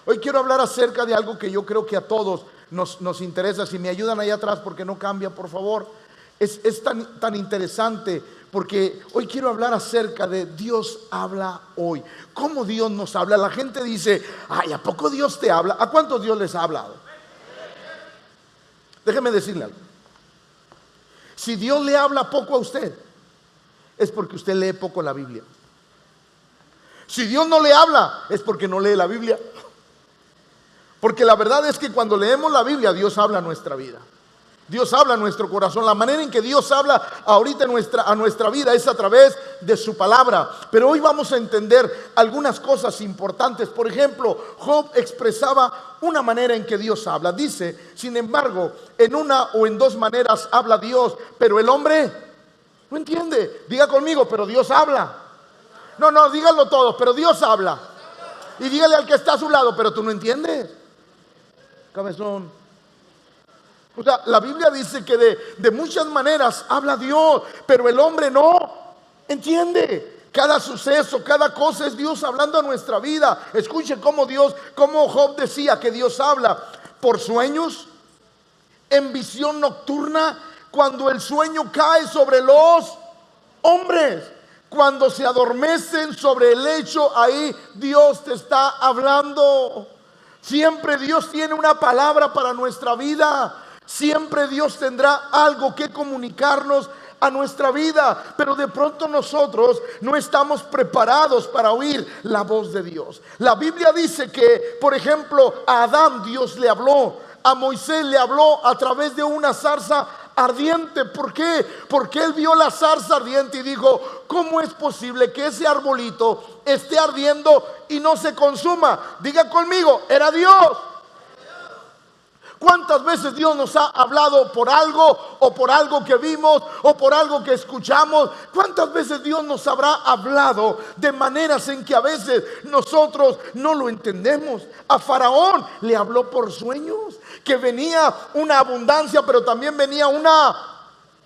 Hoy quiero hablar acerca de algo que yo creo que a todos nos interesa. Si me ayudan ahí atrás porque no cambia, por favor. Es tan interesante porque hoy quiero hablar acerca de Dios habla hoy. ¿Cómo Dios nos habla? La gente dice, ay, ¿a poco Dios te habla? ¿A cuántos Dios les ha hablado? Déjeme decirle algo. Si Dios le habla poco a usted, es porque usted lee poco la Biblia. Si Dios no le habla, es porque no lee la Biblia. Porque la verdad es que cuando leemos la Biblia, Dios habla a nuestra vida. Dios habla a nuestro corazón. La manera en que Dios habla ahorita a nuestra vida es a través de su palabra. Pero hoy vamos a entender algunas cosas importantes. Por ejemplo, Job expresaba una manera en que Dios habla. Dice, sin embargo, en una o en dos maneras habla Dios, pero el hombre no entiende. Diga conmigo, pero Dios habla. No, díganlo todos, pero Dios habla. Y dígale al que está a su lado, pero tú no entiendes, cabezón. O sea, la Biblia dice que de muchas maneras habla Dios, pero el hombre no entiende. Cada suceso, cada cosa es Dios hablando a nuestra vida. Escuche cómo Job decía que Dios habla por sueños, en visión nocturna, cuando el sueño cae sobre los hombres. Cuando se adormecen sobre el lecho, ahí Dios te está hablando. Siempre Dios tiene una palabra para nuestra vida. Siempre Dios tendrá algo que comunicarnos a nuestra vida. Pero de pronto nosotros no estamos preparados para oír la voz de Dios. La Biblia dice que, por ejemplo, a Adán Dios le habló. A Moisés le habló a través de una zarza ardiente. ¿Por qué? Porque él vio la zarza ardiente y dijo, ¿cómo es posible que ese arbolito esté ardiendo y no se consuma? Diga conmigo, era Dios. ¿Cuántas veces Dios nos ha hablado por algo o por algo que vimos o por algo que escuchamos? ¿Cuántas veces Dios nos habrá hablado de maneras en que a veces nosotros no lo entendemos? A Faraón le habló por sueños, que venía una abundancia, pero también venía una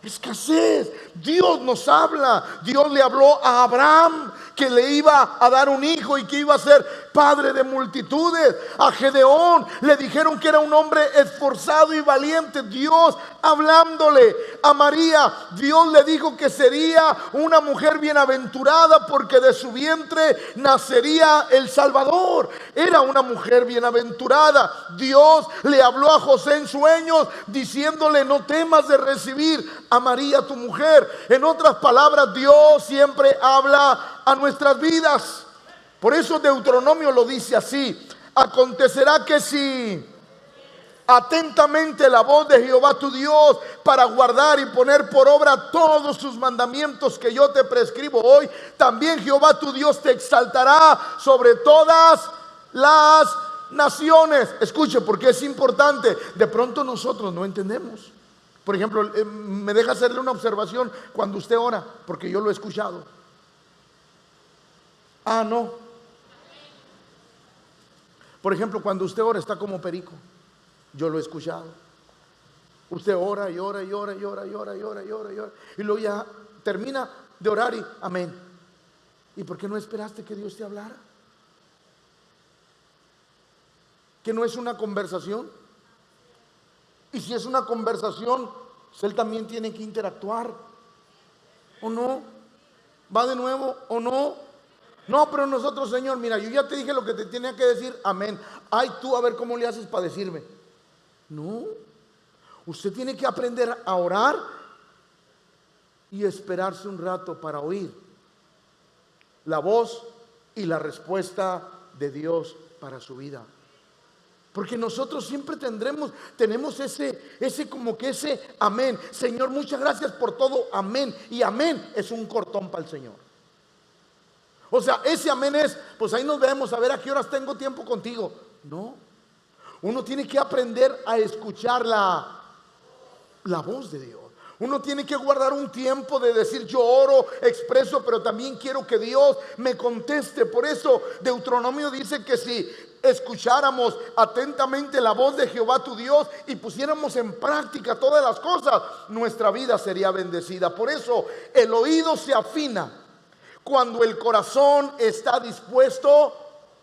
escasez. Dios nos habla. Dios le habló a Abraham que le iba a dar un hijo y que iba a ser padre de multitudes. A Gedeón le dijeron que era un hombre esforzado y valiente. Dios hablándole. A María, Dios le dijo que sería una mujer bienaventurada porque de su vientre nacería el Salvador. Era una mujer bienaventurada. Dios le habló a José en sueños diciéndole, no temas de recibir a María tu mujer. En otras palabras, Dios siempre habla a nuestras vidas. Por eso Deuteronomio lo dice así: acontecerá que si atentamente la voz de Jehová tu Dios para guardar y poner por obra todos sus mandamientos que yo te prescribo hoy, también Jehová tu Dios te exaltará sobre todas las naciones. Escuche, porque es importante. De pronto nosotros no entendemos. Por ejemplo, me deja hacerle una observación cuando usted ora, porque yo lo he escuchado. Ah, no. Por ejemplo, cuando usted ora está como perico. Yo lo he escuchado. Usted ora y ora y ora y ora y ora y ora y ora y ora. Y luego ya termina de orar y amén. ¿Y por qué no esperaste que Dios te hablara? ¿Que no es una conversación? Y si es una conversación, pues él también tiene que interactuar. ¿O no? ¿Va de nuevo o no? No, pero nosotros, Señor, mira, yo ya te dije lo que te tenía que decir, amén. Ay, tú a ver cómo le haces para decirme. No, usted tiene que aprender a orar y esperarse un rato para oír la voz y la respuesta de Dios para su vida. Porque nosotros siempre tenemos ese como que ese amén. Señor, muchas gracias por todo, amén. Y amén es un cortón para el Señor. O sea, ese amén es, pues ahí nos vemos, a ver a qué horas tengo tiempo contigo. No, uno tiene que aprender a escuchar la voz de Dios. Uno tiene que guardar un tiempo de decir, yo oro, expreso, pero también quiero que Dios me conteste. Por eso Deuteronomio dice que si escucháramos atentamente la voz de Jehová tu Dios y pusiéramos en práctica todas las cosas, nuestra vida sería bendecida. Por eso el oído se afina cuando el corazón está dispuesto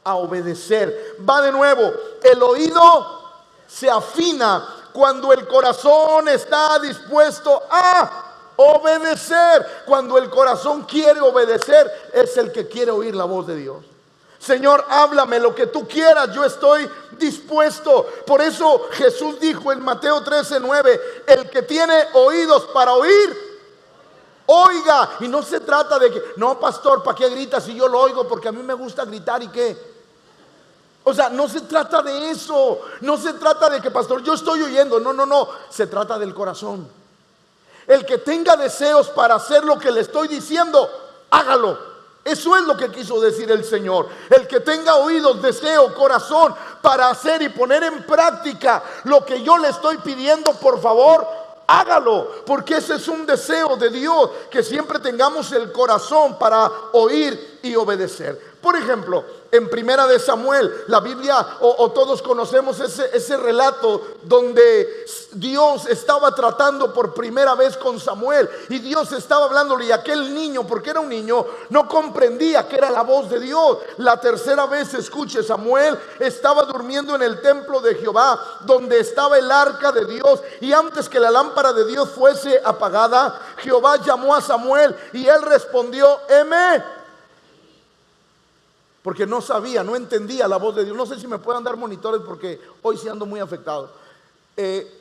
a obedecer. Va de nuevo, el oído se afina cuando el corazón está dispuesto a obedecer. Cuando el corazón quiere obedecer, es el que quiere oír la voz de Dios. Señor, háblame lo que tú quieras, yo estoy dispuesto. Por eso Jesús dijo en Mateo 13:9, el que tiene oídos para oír, oiga. Y no se trata de que, no, pastor, ¿para qué gritas si yo lo oigo? Porque a mí me gusta gritar y qué. O sea, no se trata de eso. No se trata de que, pastor, yo estoy oyendo. No, no, no. Se trata del corazón. El que tenga deseos para hacer lo que le estoy diciendo, hágalo. Eso es lo que quiso decir el Señor. El que tenga oídos, deseo, corazón para hacer y poner en práctica lo que yo le estoy pidiendo, por favor, hágalo. Porque ese es un deseo de Dios, que siempre tengamos el corazón para oír y obedecer. Por ejemplo, en Primera de Samuel, la Biblia o todos conocemos ese relato donde Dios estaba tratando por primera vez con Samuel, y Dios estaba hablándole, y aquel niño, porque era un niño, no comprendía que era la voz de Dios. La tercera vez, escuche, Samuel estaba durmiendo en el templo de Jehová, donde estaba el arca de Dios, y antes que la lámpara de Dios fuese apagada, Jehová llamó a Samuel y él respondió, heme. Porque no sabía, no entendía la voz de Dios. No sé si me puedan dar monitores porque hoy sí ando muy afectado.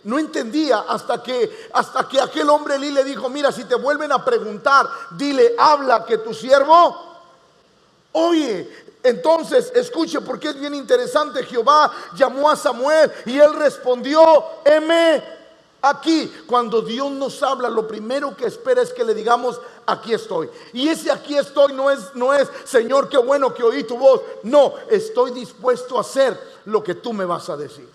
No entendía hasta que aquel hombre Elí le dijo, mira, si te vuelven a preguntar, dile, habla que tu siervo oye. Entonces, escuche, porque es bien interesante. Jehová llamó a Samuel y él respondió, heme aquí. Cuando Dios nos habla, lo primero que espera es que le digamos, aquí estoy. Y ese aquí estoy no es Señor, qué bueno que oí tu voz. No, estoy dispuesto a hacer lo que tú me vas a decir.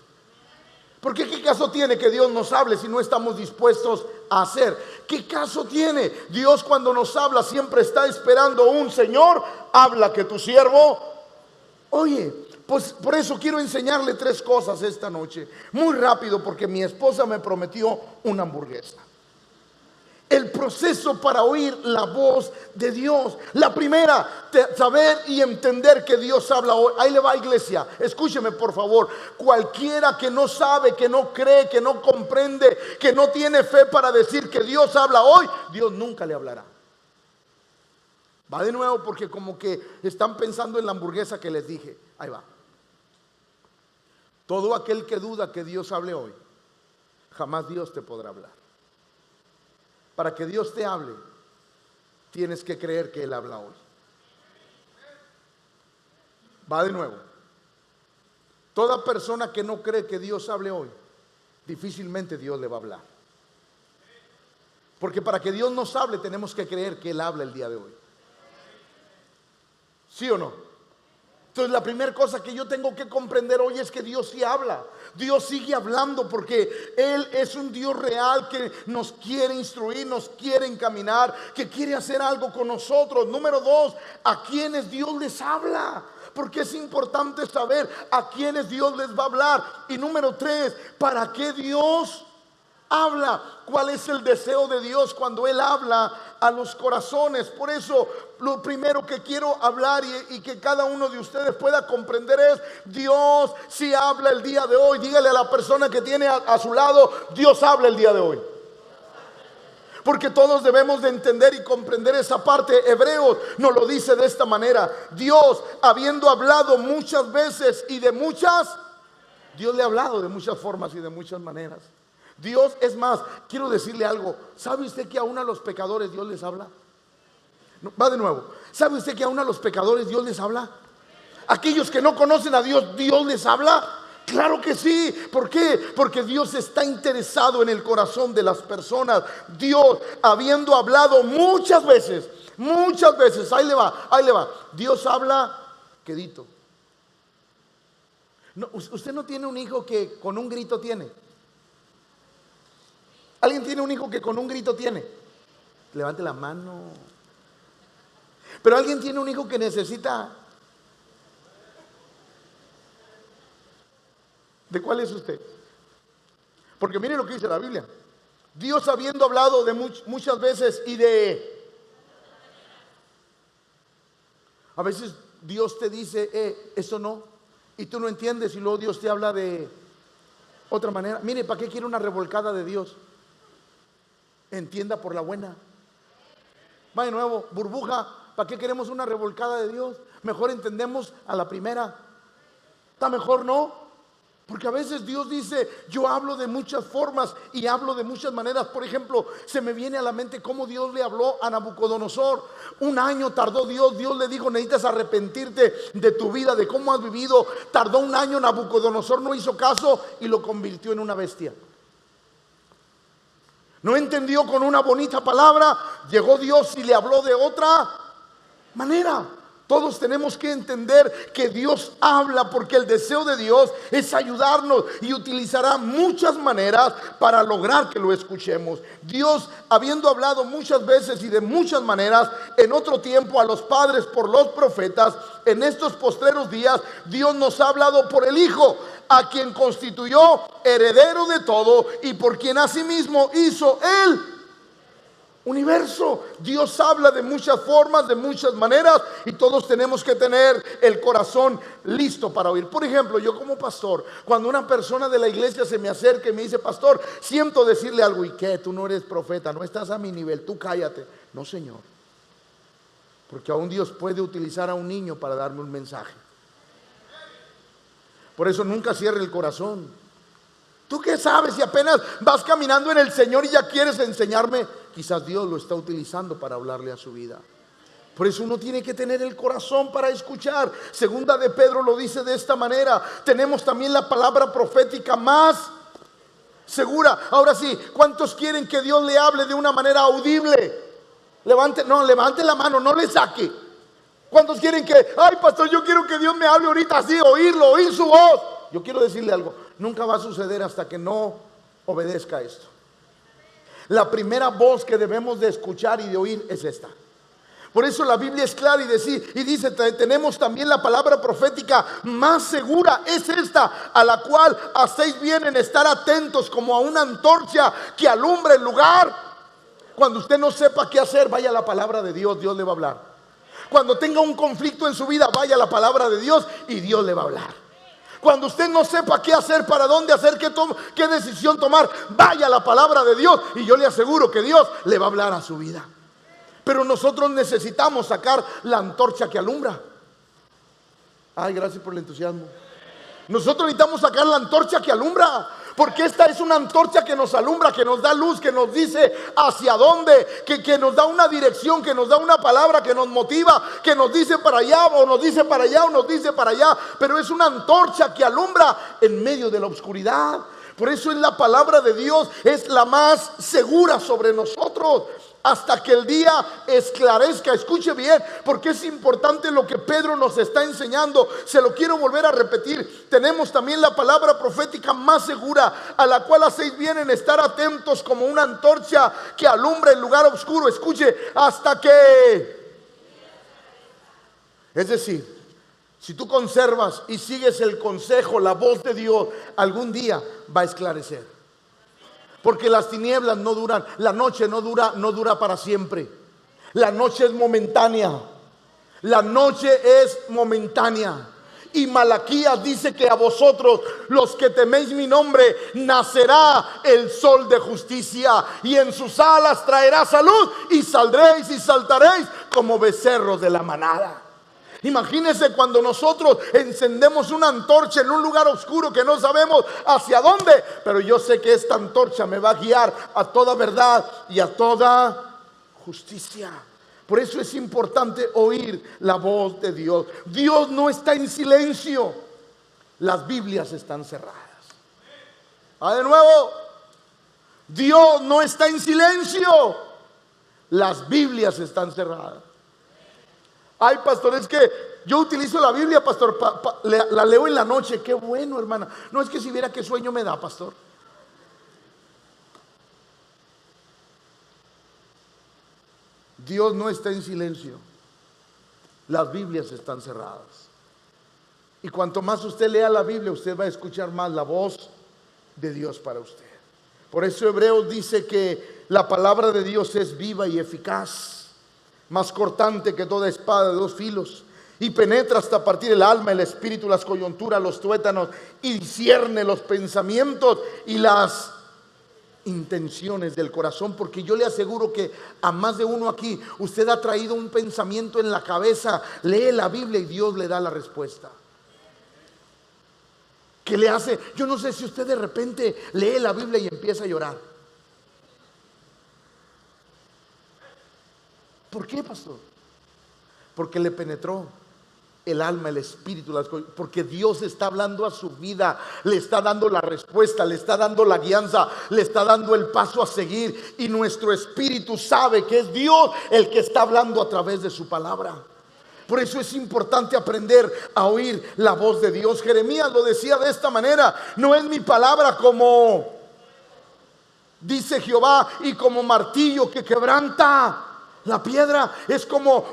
Porque ¿qué caso tiene que Dios nos hable si no estamos dispuestos a hacer? ¿Qué caso tiene? Dios, cuando nos habla, siempre está esperando un Señor, habla que tu siervo oye. Pues por eso quiero enseñarle 3 cosas esta noche, muy rápido, porque mi esposa me prometió una hamburguesa. El proceso para oír la voz de Dios. La primera, saber y entender que Dios habla hoy. Ahí le va, iglesia, escúcheme por favor. Cualquiera que no sabe, que no cree, que no comprende, que no tiene fe para decir que Dios habla hoy, Dios nunca le hablará. Va de nuevo, porque como que están pensando en la hamburguesa que les dije. Ahí va. Todo aquel que duda que Dios hable hoy, jamás Dios te podrá hablar. Para que Dios te hable, tienes que creer que Él habla hoy. Va de nuevo. Toda persona que no cree que Dios hable hoy, difícilmente Dios le va a hablar. Porque para que Dios nos hable, tenemos que creer que Él habla el día de hoy. ¿Sí o no? Entonces la primera cosa que yo tengo que comprender hoy es que Dios sí habla. Dios sigue hablando porque Él es un Dios real que nos quiere instruir, nos quiere encaminar, que quiere hacer algo con nosotros. Número 2, ¿a quiénes Dios les habla? Porque es importante saber a quiénes Dios les va a hablar. Y número 3, ¿para qué Dios habla? ¿Cuál es el deseo de Dios cuando Él habla a los corazones? Por eso lo primero que quiero hablar y que cada uno de ustedes pueda comprender es: Dios sí habla el día de hoy. Dígale a la persona que tiene a su lado: Dios habla el día de hoy. Porque todos debemos de entender y comprender esa parte. Hebreos nos lo dice de esta manera: Dios, habiendo hablado muchas veces y de muchas, Dios le ha hablado de muchas formas y de muchas maneras. Dios, es más, quiero decirle algo. ¿Sabe usted que aún a los pecadores Dios les habla? No, va de nuevo. ¿Sabe usted que aún a los pecadores Dios les habla? Aquellos que no conocen a Dios, ¿Dios les habla? Claro que sí. ¿Por qué? Porque Dios está interesado en el corazón de las personas. Dios, habiendo hablado muchas veces, ahí le va. Dios habla quedito. No, usted no tiene un hijo que con un grito tiene. ¿Alguien tiene un hijo que con un grito tiene? Levante la mano. Pero alguien tiene un hijo que necesita. ¿De cuál es usted? Porque mire lo que dice la Biblia. Dios, habiendo hablado de muchas veces y de... A veces Dios te dice, eso no, y tú no entiendes, y luego Dios te habla de otra manera. Mire, ¿para qué quiere una revolcada de Dios? Entienda por la buena. Va de nuevo, burbuja, ¿para qué queremos una revolcada de Dios? Mejor entendemos a la primera. ¿Está mejor, no? Porque a veces Dios dice, yo hablo de muchas formas y hablo de muchas maneras. Por ejemplo, se me viene a la mente cómo Dios le habló a Nabucodonosor. 1 año tardó Dios le dijo, necesitas arrepentirte de tu vida, de cómo has vivido. Tardó 1 año, Nabucodonosor no hizo caso y lo convirtió en una bestia. No entendió con una bonita palabra, llegó Dios y le habló de otra manera. Todos tenemos que entender que Dios habla, porque el deseo de Dios es ayudarnos y utilizará muchas maneras para lograr que lo escuchemos. Dios, habiendo hablado muchas veces y de muchas maneras en otro tiempo a los padres por los profetas, en estos postreros días Dios nos ha hablado por el Hijo, a quien constituyó heredero de todo y por quien asimismo hizo el universo. Dios habla de muchas formas, de muchas maneras, y todos tenemos que tener el corazón listo para oír. Por ejemplo, yo como pastor, cuando una persona de la iglesia se me acerca y me dice, pastor, siento decirle algo. ¿Y qué? Tú no eres profeta, no estás a mi nivel, tú cállate. No, Señor, porque aún Dios puede utilizar a un niño para darme un mensaje. Por eso nunca cierre el corazón. ¿Tú qué sabes si apenas vas caminando en el Señor y ya quieres enseñarme? Quizás Dios lo está utilizando para hablarle a su vida. Por eso uno tiene que tener el corazón para escuchar. Segunda de Pedro lo dice de esta manera. Tenemos también la palabra profética más segura. Ahora sí, ¿cuántos quieren que Dios le hable de una manera audible? Levante la mano, no le saque. ¿Cuántos quieren que, ay pastor, yo quiero que Dios me hable ahorita así, oír su voz? Yo quiero decirle algo, nunca va a suceder hasta que no obedezca esto. La primera voz que debemos de escuchar y de oír es esta. Por eso la Biblia es clara y dice, tenemos también la palabra profética más segura, es esta, a la cual hacéis bien en estar atentos como a una antorcha que alumbra el lugar. Cuando usted no sepa qué hacer, vaya a la palabra de Dios, Dios le va a hablar. Cuando tenga un conflicto en su vida, vaya a la palabra de Dios y Dios le va a hablar. Cuando usted no sepa qué hacer, para dónde hacer, qué decisión tomar, vaya a la palabra de Dios y yo le aseguro que Dios le va a hablar a su vida. Pero nosotros necesitamos sacar la antorcha que alumbra. Ay, gracias por el entusiasmo. Nosotros necesitamos sacar la antorcha que alumbra, porque esta es una antorcha que nos alumbra, que nos da luz, que nos dice hacia dónde, que nos da una dirección, que nos da una palabra, que nos motiva, que nos dice para allá, o nos dice para allá, o nos dice para allá. Pero es una antorcha que alumbra en medio de la oscuridad. Por eso es la palabra de Dios, es la más segura sobre nosotros, hasta que el día esclarezca. Escuche bien, porque es importante lo que Pedro nos está enseñando. Se lo quiero volver a repetir. Tenemos también la palabra profética más segura, a la cual hacéis bien en estar atentos como una antorcha que alumbra el lugar oscuro. Escuche, hasta que, es decir, si tú conservas y sigues el consejo, la voz de Dios, algún día va a esclarecer. Porque las tinieblas no duran, la noche no dura para siempre. La noche es momentánea. La noche es momentánea. Y Malaquías dice que a vosotros, los que teméis mi nombre, nacerá el sol de justicia, y en sus alas traerá salud, y saldréis y saltaréis como becerros de la manada. Imagínense cuando nosotros encendemos una antorcha en un lugar oscuro que no sabemos hacia dónde, pero yo sé que esta antorcha me va a guiar a toda verdad y a toda justicia. Por eso es importante oír la voz de Dios. Dios no está en silencio. Las Biblias están cerradas. De nuevo, Dios no está en silencio. Las Biblias están cerradas. Ay, pastor, es que yo utilizo la Biblia, pastor, la leo en la noche. Qué bueno, hermana. No, es que si viera qué sueño me da, pastor. Dios no está en silencio. Las Biblias están cerradas. Y cuanto más usted lea la Biblia, usted va a escuchar más la voz de Dios para usted. Por eso Hebreos dice que la palabra de Dios es viva y eficaz, más cortante que toda espada de 2 filos, y penetra hasta partir el alma, el espíritu, las coyunturas, los tuétanos, y discierne los pensamientos y las intenciones del corazón. Porque yo le aseguro que a más de uno aquí, usted ha traído un pensamiento en la cabeza, lee la Biblia y Dios le da la respuesta. ¿Qué le hace? Yo no sé si usted de repente lee la Biblia y empieza a llorar. ¿Por qué, pastor? Porque le penetró el alma, el espíritu, porque Dios está hablando a su vida, le está dando la respuesta, le está dando la guianza, le está dando el paso a seguir, y nuestro espíritu sabe que es Dios el que está hablando a través de su palabra. Por eso es importante aprender a oír la voz de Dios. Jeremías lo decía de esta manera: no es mi palabra como, dice Jehová, y como martillo que quebranta la piedra. Es como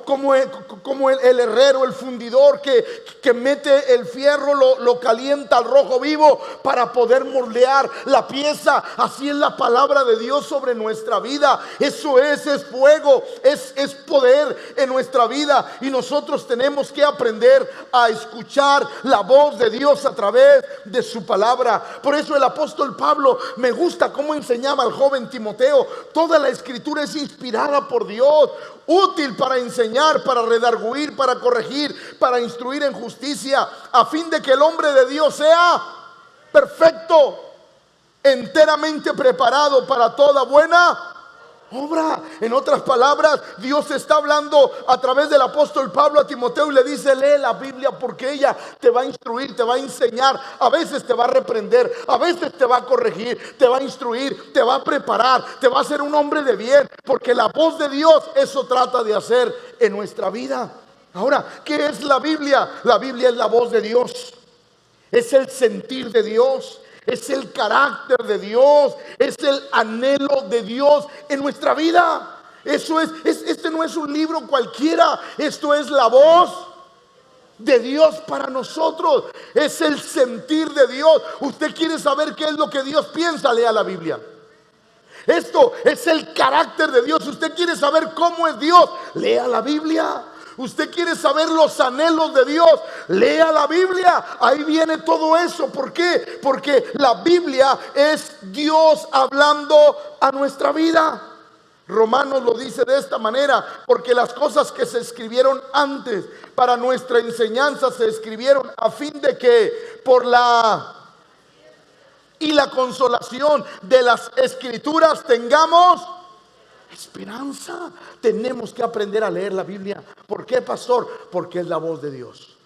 el herrero, el fundidor que mete el fierro, lo calienta al rojo vivo para poder moldear la pieza. Así es la palabra de Dios sobre nuestra vida. Eso es fuego, es poder en nuestra vida. Y nosotros tenemos que aprender a escuchar la voz de Dios a través de su palabra. Por eso el apóstol Pablo, me gusta cómo enseñaba al joven Timoteo: toda la escritura es inspirada por Dios, útil para enseñar, para redarguir, para corregir, para instruir en justicia, a fin de que el hombre de Dios sea perfecto, enteramente preparado para toda buena obra. En otras palabras, Dios está hablando a través del apóstol Pablo a Timoteo y le dice: lee la Biblia, porque ella te va a instruir, te va a enseñar, a veces te va a reprender, a veces te va a corregir, te va a instruir, te va a preparar, te va a hacer un hombre de bien, porque la voz de Dios eso trata de hacer en nuestra vida. Ahora, ¿qué es la Biblia? La Biblia es la voz de Dios, es el sentir de Dios, es el carácter de Dios, es el anhelo de Dios en nuestra vida. Eso este no es un libro cualquiera, esto es la voz de Dios para nosotros, es el sentir de Dios. Usted quiere saber qué es lo que Dios piensa, lea la Biblia. Esto es el carácter de Dios. Usted quiere saber cómo es Dios, lea la Biblia. Usted quiere saber los anhelos de Dios, lea la Biblia. Ahí viene todo eso. ¿Por qué? Porque la Biblia es Dios hablando a nuestra vida. Romanos lo dice de esta manera: porque las cosas que se escribieron antes para nuestra enseñanza se escribieron a fin de que por la consolación de las escrituras tengamos esperanza. Tenemos que aprender a leer la Biblia. ¿Por qué, pastor? Porque es la voz de Dios,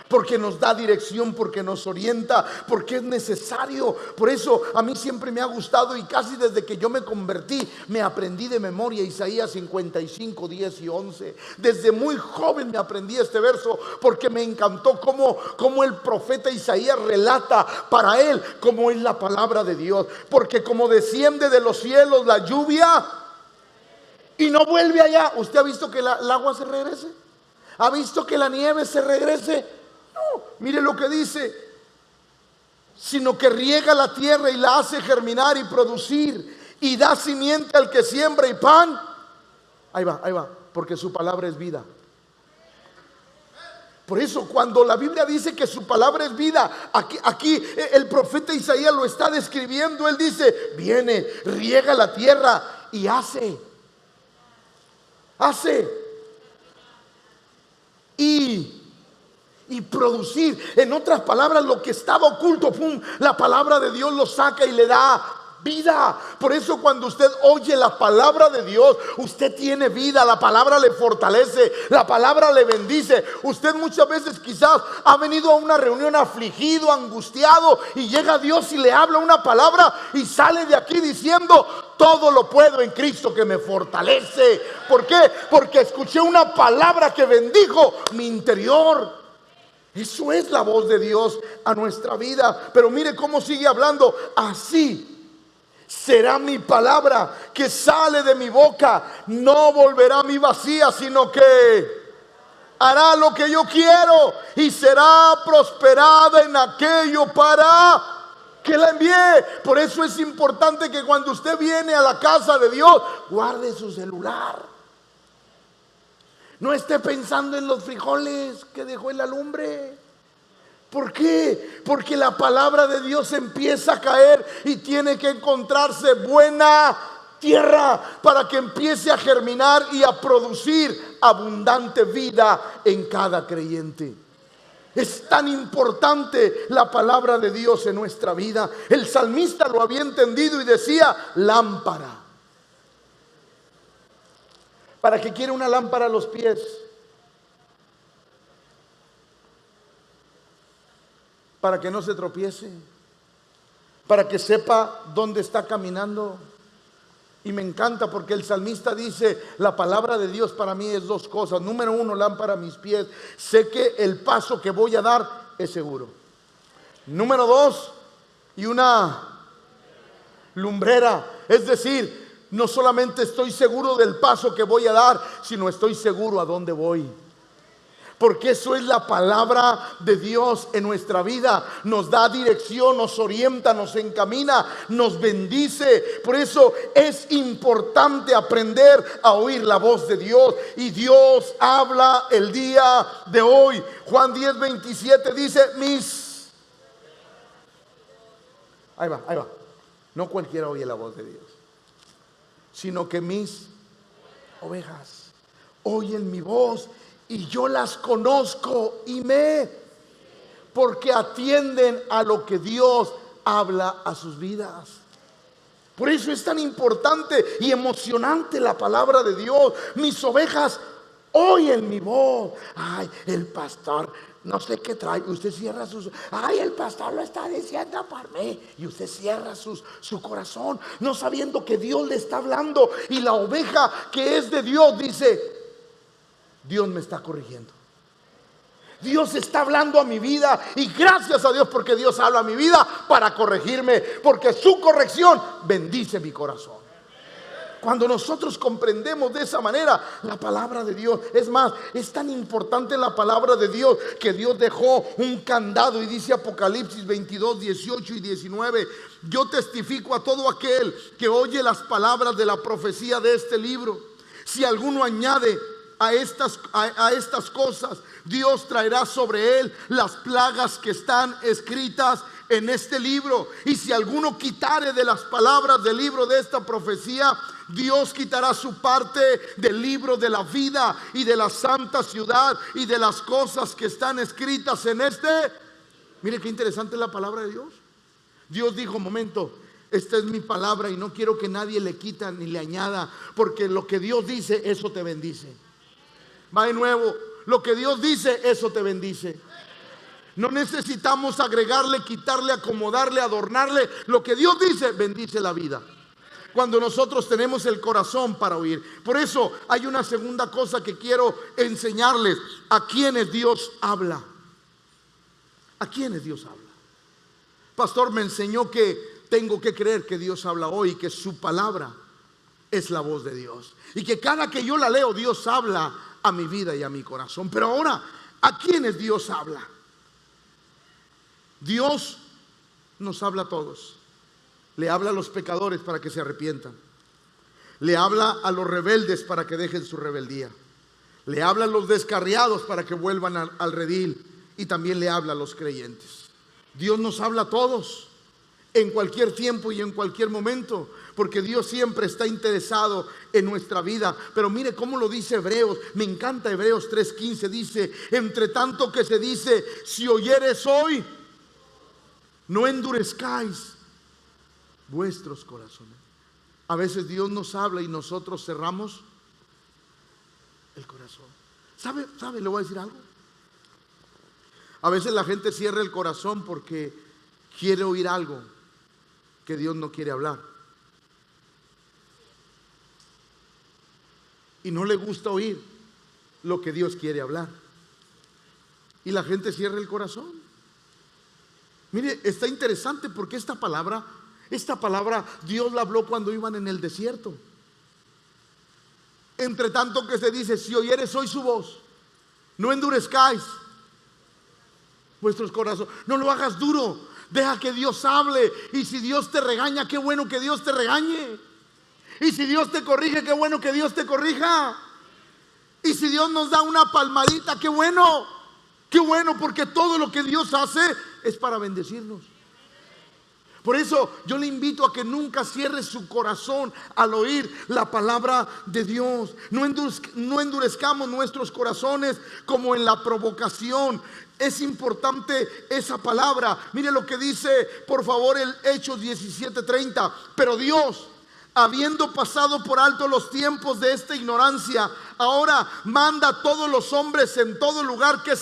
porque nos da dirección, porque nos orienta, porque es necesario. Por eso a mí siempre me ha gustado, y casi desde que yo me convertí me aprendí de memoria Isaías 55, 10 y 11. Desde muy joven me aprendí este verso, porque me encantó cómo el profeta Isaías relata para él cómo es la palabra de Dios. Porque como desciende de los cielos la lluvia y no vuelve allá. ¿Usted ha visto que el agua se regrese? ¿Ha visto que la nieve se regrese? No, mire lo que dice: sino que riega la tierra y la hace germinar y producir, y da simiente al que siembra y pan. Ahí va, porque su palabra es vida. Por eso cuando la Biblia dice que su palabra es vida, aquí el profeta Isaías lo está describiendo. Él dice: viene, riega la tierra y hace y producir. En otras palabras, lo que estaba oculto, la palabra de Dios lo saca y le da vida. Por eso cuando usted oye la palabra de Dios, usted tiene vida. La palabra le fortalece, la palabra le bendice. Usted muchas veces quizás ha venido a una reunión afligido, angustiado, y llega Dios y le habla una palabra y sale de aquí diciendo: todo lo puedo en Cristo que me fortalece. ¿Por qué? Porque escuché una palabra que bendijo mi interior. Eso es la voz de Dios a nuestra vida. Pero mire cómo sigue hablando: así será mi palabra que sale de mi boca, no volverá a mí vacía, sino que hará lo que yo quiero y será prosperada en aquello para que la envié. Por eso es importante que cuando usted viene a la casa de Dios, guarde su celular. No esté pensando en los frijoles que dejó en la lumbre. ¿Por qué? Porque la palabra de Dios empieza a caer y tiene que encontrarse buena tierra para que empiece a germinar y a producir abundante vida en cada creyente. Es tan importante la palabra de Dios en nuestra vida. El salmista lo había entendido y decía: lámpara. ¿Para qué quiere una lámpara a los pies? Para que no se tropiece, para que sepa dónde está caminando. Y me encanta porque el salmista dice: la palabra de Dios para mí es dos cosas. Número uno, lámpara a mis pies. Sé que el paso que voy a dar es seguro. Número dos, y una lumbrera. Es decir, no solamente estoy seguro del paso que voy a dar, sino estoy seguro a dónde voy. Porque eso es la palabra de Dios en nuestra vida. Nos da dirección, nos orienta, nos encamina, nos bendice. Por eso es importante aprender a oír la voz de Dios. Y Dios habla el día de hoy. Juan 10:27 dice: Ahí va. No cualquiera oye la voz de Dios, sino que mis ovejas oyen mi voz. Y yo las conozco porque atienden a lo que Dios habla a sus vidas. Por eso es tan importante y emocionante la palabra de Dios. Mis ovejas oyen mi voz. Ay, el pastor no sé qué trae. Usted cierra sus... Ay, el pastor lo está diciendo por mí. Y usted cierra su corazón, no sabiendo que Dios le está hablando. Y la oveja que es de Dios dice: Dios me está corrigiendo. Dios está hablando a mi vida. Y gracias a Dios porque Dios habla a mi vida para corregirme. Porque su corrección bendice mi corazón. Cuando nosotros comprendemos de esa manera la palabra de Dios. Es más, es tan importante la palabra de Dios que Dios dejó un candado. Y dice Apocalipsis 22, 18 y 19: yo testifico a todo aquel que oye las palabras de la profecía de este libro. Si alguno añade a estas cosas, Dios traerá sobre él las plagas que están escritas en este libro. Y si alguno quitare de las palabras del libro de esta profecía, Dios quitará su parte del libro de la vida y de la santa ciudad y de las cosas que están escritas en este. Mire qué interesante es la palabra de Dios. Dios dijo: momento, esta es mi palabra y no quiero que nadie le quita ni le añada, porque lo que Dios dice, eso te bendice. Va de nuevo, lo que Dios dice, eso te bendice. No necesitamos agregarle, quitarle, acomodarle, adornarle. Lo que Dios dice, bendice la vida. Cuando nosotros tenemos el corazón para oír. Por eso hay una segunda cosa que quiero enseñarles: a quienes Dios habla. ¿A quienes Dios habla? Pastor, me enseñó que tengo que creer que Dios habla hoy, que su palabra es la voz de Dios, y que cada que yo la leo, Dios habla a mi vida y a mi corazón. Pero ahora, ¿a quiénes Dios habla? Dios nos habla a todos. Le habla a los pecadores para que se arrepientan. Le habla a los rebeldes para que dejen su rebeldía. Le habla a los descarriados para que vuelvan al redil. Y también le habla a los creyentes. Dios nos habla a todos, en cualquier tiempo y en cualquier momento, porque Dios siempre está interesado en nuestra vida. Pero mire cómo lo dice Hebreos. Me encanta Hebreos 3:15. Dice: entre tanto que se dice, si oyeres hoy, no endurezcáis vuestros corazones. A veces Dios nos habla y nosotros cerramos el corazón. ¿Sabe? Le voy a decir algo. A veces la gente cierra el corazón porque quiere oír algo que Dios no quiere hablar. Y no le gusta oír lo que Dios quiere hablar. Y la gente cierra el corazón. Mire, está interesante porque esta palabra Dios la habló cuando iban en el desierto. Entre tanto que se dice, si oyeres hoy su voz, no endurezcáis vuestros corazones. No lo hagas duro, deja que Dios hable. Y si Dios te regaña, qué bueno que Dios te regañe. Y si Dios te corrige, qué bueno que Dios te corrija. Y si Dios nos da una palmadita, qué bueno, porque todo lo que Dios hace es para bendecirnos. Por eso yo le invito a que nunca cierre su corazón al oír la palabra de Dios. No endurezcamos nuestros corazones como en la provocación. Es importante esa palabra. Mire lo que dice, por favor, el Hechos 17:30. Pero Dios, habiendo pasado por alto los tiempos de esta ignorancia, ahora manda a todos los hombres en todo lugar que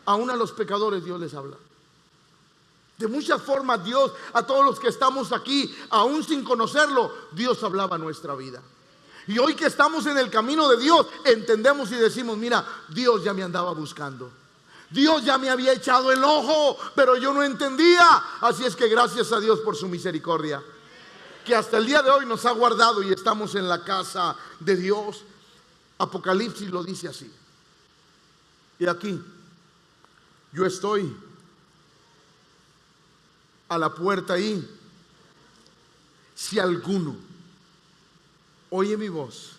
aún a los pecadores Dios les habla. De muchas formas Dios, a todos los que estamos aquí, aún sin conocerlo, Dios hablaba a nuestra vida. Y hoy que estamos en el camino de Dios, entendemos y decimos, mira, Dios ya me andaba buscando. Dios ya me había echado el ojo, pero yo no entendía. Así es que gracias a Dios por su misericordia, que hasta el día de hoy nos ha guardado y estamos en la casa de Dios. Apocalipsis lo dice así. Y aquí, yo estoy a la puerta ahí. Si alguno oye mi voz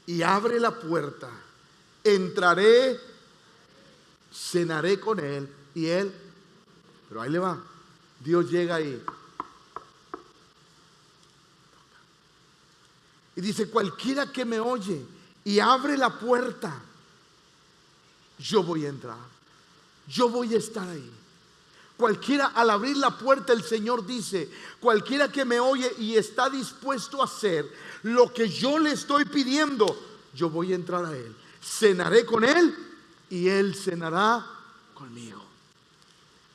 y abre la puerta, entraré, cenaré con él y él. Pero ahí le va. Dios llega ahí y dice, cualquiera que me oye y abre la puerta, yo voy a entrar, yo voy a estar ahí. Cualquiera, al abrir la puerta, el Señor dice, cualquiera que me oye y está dispuesto a hacer lo que yo le estoy pidiendo, yo voy a entrar a él, cenaré con él y él cenará conmigo.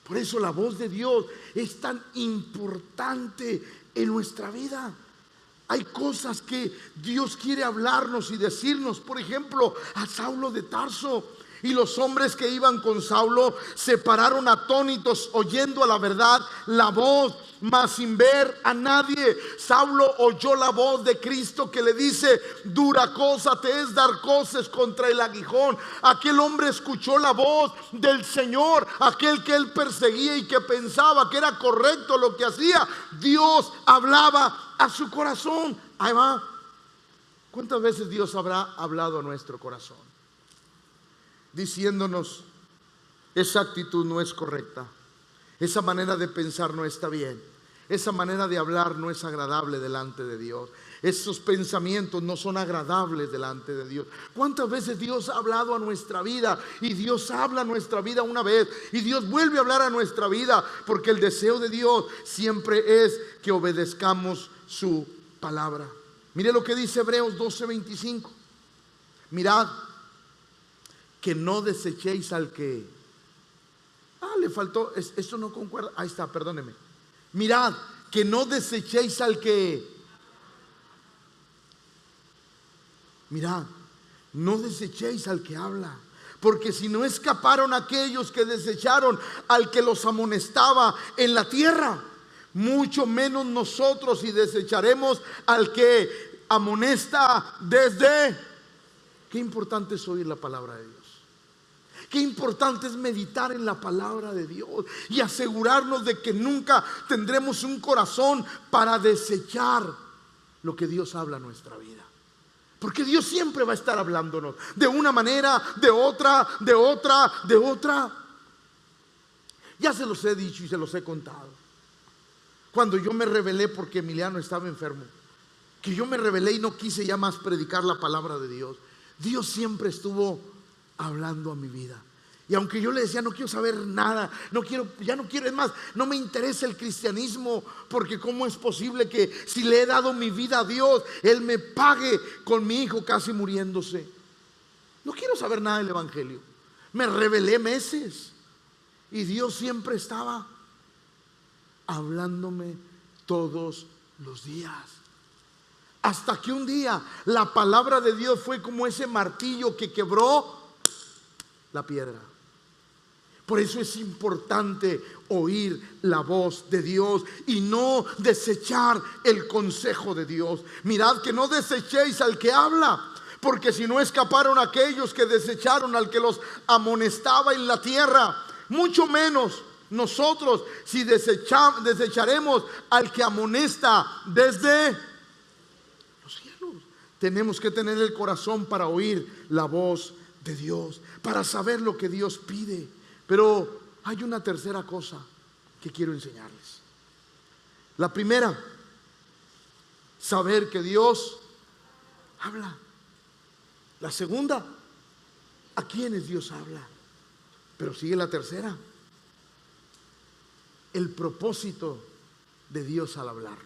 Por eso la voz de Dios es tan importante en nuestra vida. Hay cosas que Dios quiere hablarnos y decirnos. Por ejemplo, a Saulo de Tarso. Y los hombres que iban con Saulo se pararon atónitos, oyendo a la verdad la voz, mas sin ver a nadie. Saulo oyó la voz de Cristo que le dice, dura cosa te es dar coces contra el aguijón. Aquel hombre escuchó la voz del Señor, aquel que él perseguía y que pensaba que era correcto lo que hacía. Dios hablaba a su corazón. Ahí va. ¿Cuántas veces Dios habrá hablado a nuestro corazón? Diciéndonos, esa actitud no es correcta, esa manera de pensar no está bien, esa manera de hablar no es agradable delante de Dios, esos pensamientos no son agradables delante de Dios. ¿Cuántas veces Dios ha hablado a nuestra vida? Y Dios habla a nuestra vida una vez y Dios vuelve a hablar a nuestra vida, porque el deseo de Dios siempre es que obedezcamos su palabra. Mire lo que dice Hebreos 12:25. Mirad que no desechéis al que... le faltó, esto no concuerda. Ahí está, perdóneme. Mirad, que no desechéis al que... Mirad, no desechéis al que habla. Porque si no escaparon aquellos que desecharon al que los amonestaba en la tierra, mucho menos nosotros si desecharemos al que amonesta desde... Qué importante es oír la palabra de Dios. Qué importante es meditar en la palabra de Dios y asegurarnos de que nunca tendremos un corazón para desechar lo que Dios habla en nuestra vida. Porque Dios siempre va a estar hablándonos de una manera, de otra, de otra, de otra. Ya se los he dicho y se los he contado. Cuando yo me rebelé porque Emiliano estaba enfermo, que yo me rebelé y no quise ya más predicar la palabra de Dios, Dios siempre estuvo hablando a mi vida. Y aunque yo le decía, no quiero saber nada, ya no quiero, es más, no me interesa el cristianismo, porque cómo es posible que si le he dado mi vida a Dios, Él me pague con mi hijo casi muriéndose. No quiero saber nada del evangelio. Me rebelé meses y Dios siempre estaba hablándome todos los días. Hasta que un día la palabra de Dios fue como ese martillo que quebró la piedra. Por eso es importante oír la voz de Dios y no desechar el consejo de Dios. Mirad que no desechéis al que habla, porque si no escaparon aquellos que desecharon al que los amonestaba en la tierra, mucho menos nosotros si desecharemos al que amonesta desde los cielos. tenemos que tener el corazón para oír la voz de Dios, para saber lo que Dios pide. Pero hay una tercera cosa que quiero enseñarles. La primera, saber que Dios habla. La segunda, a quiénes Dios habla. Pero sigue la tercera, el propósito de Dios al hablarnos.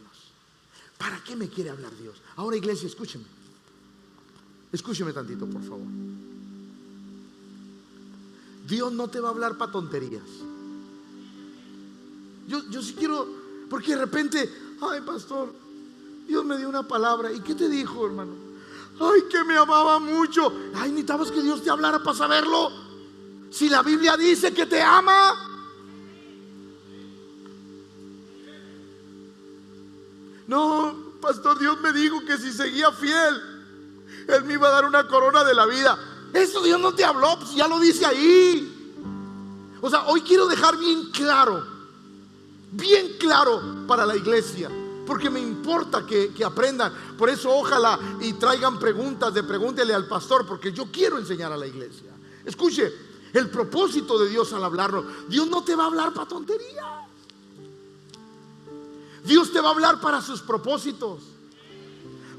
¿Para qué me quiere hablar Dios? Ahora, iglesia, escúcheme. Escúcheme tantito, por favor. Dios no te va a hablar para tonterías. Yo sí quiero, porque de repente, ay, pastor, Dios me dio una palabra. ¿Y qué te dijo, hermano? Ay, que me amaba mucho. Ay, necesitabas que Dios te hablara para saberlo. Si la Biblia dice que te ama. No, pastor, Dios me dijo que si seguía fiel, Él me iba a dar una corona de la vida. Eso Dios no te habló, pues ya lo dice ahí. O sea, hoy quiero dejar bien claro para la iglesia, porque me importa que aprendan. Por eso ojalá y traigan preguntas de pregúntele al pastor, porque yo quiero enseñar a la iglesia. Escuche, el propósito de Dios al hablarnos. Dios no te va a hablar para tonterías. Dios te va a hablar para sus propósitos.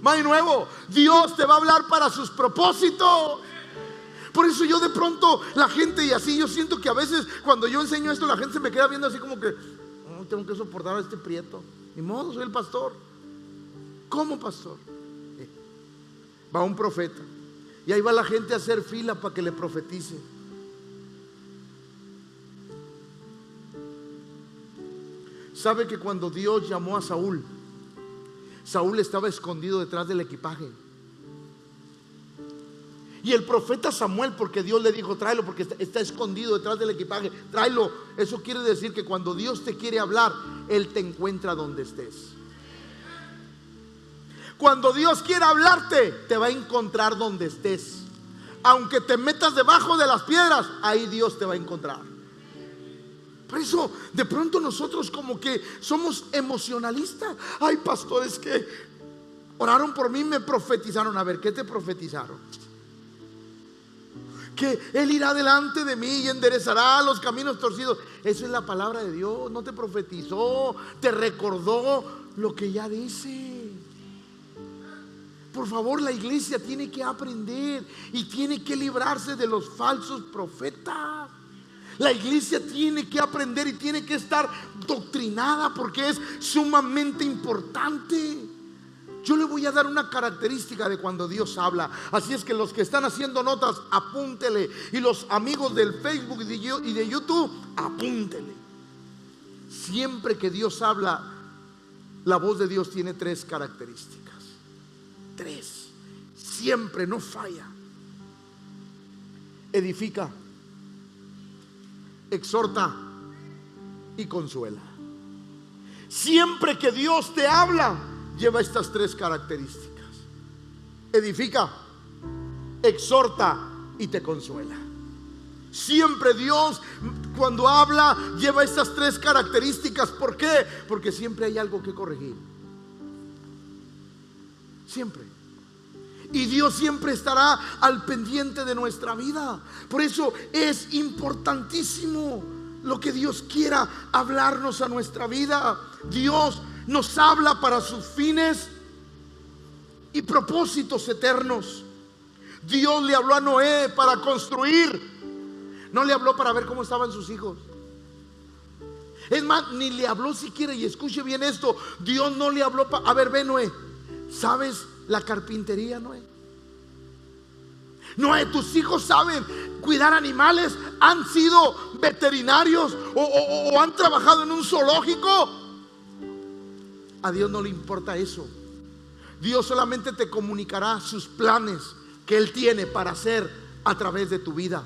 Más nuevo, Dios te va a hablar para sus propósitos. Por eso yo de pronto, la gente y así, yo siento que a veces cuando yo enseño esto, la gente se me queda viendo así como que tengo que soportar a este prieto. Ni modo, soy el pastor. ¿Cómo pastor? Va un profeta y ahí va la gente a hacer fila para que le profetice. ¿Sabe que cuando Dios llamó a Saúl, Saúl estaba escondido detrás del equipaje? Y el profeta Samuel, porque Dios le dijo tráelo, porque está escondido detrás del equipaje, tráelo. Eso quiere decir que cuando Dios te quiere hablar, Él te encuentra donde estés. Cuando Dios quiere hablarte, te va a encontrar donde estés. Aunque te metas debajo de las piedras, ahí Dios te va a encontrar. Por eso de pronto nosotros como que somos emocionalistas. Ay, pastor, es que oraron por mí, me profetizaron. A ver, ¿qué te profetizaron? Que Él irá delante de mí y enderezará los caminos torcidos. Esa es la palabra de Dios. No te profetizó, te recordó lo que ya dice. Por favor, la iglesia tiene que aprender y tiene que librarse de los falsos profetas. La iglesia tiene que aprender y tiene que estar doctrinada, porque es sumamente importante. Yo le voy a dar una característica de cuando Dios habla. Así es que los que están haciendo notas, apúntele. Y los amigos del Facebook y de YouTube, apúntele. Siempre que Dios habla, la voz de Dios tiene 3 características. 3. Siempre, no falla. Edifica, exhorta y consuela. Siempre que Dios te habla, lleva estas 3 características: edifica, exhorta y te consuela. Siempre Dios, cuando habla, lleva estas 3 características. ¿Por qué? Porque siempre hay algo que corregir. Siempre. Y Dios siempre estará al pendiente de nuestra vida. Por eso es importantísimo lo que Dios quiera hablarnos a nuestra vida. Dios nos habla para sus fines y propósitos eternos. Dios le habló a Noé para construir. No le habló para ver cómo estaban sus hijos. Es más, ni le habló siquiera, y escuche bien esto, Dios no le habló para, a ver, ve Noé, ¿sabes la carpintería, Noé? Noé, tus hijos saben cuidar animales, han sido veterinarios o han trabajado en un zoológico. A Dios no le importa eso. Dios solamente te comunicará sus planes que Él tiene para hacer a través de tu vida.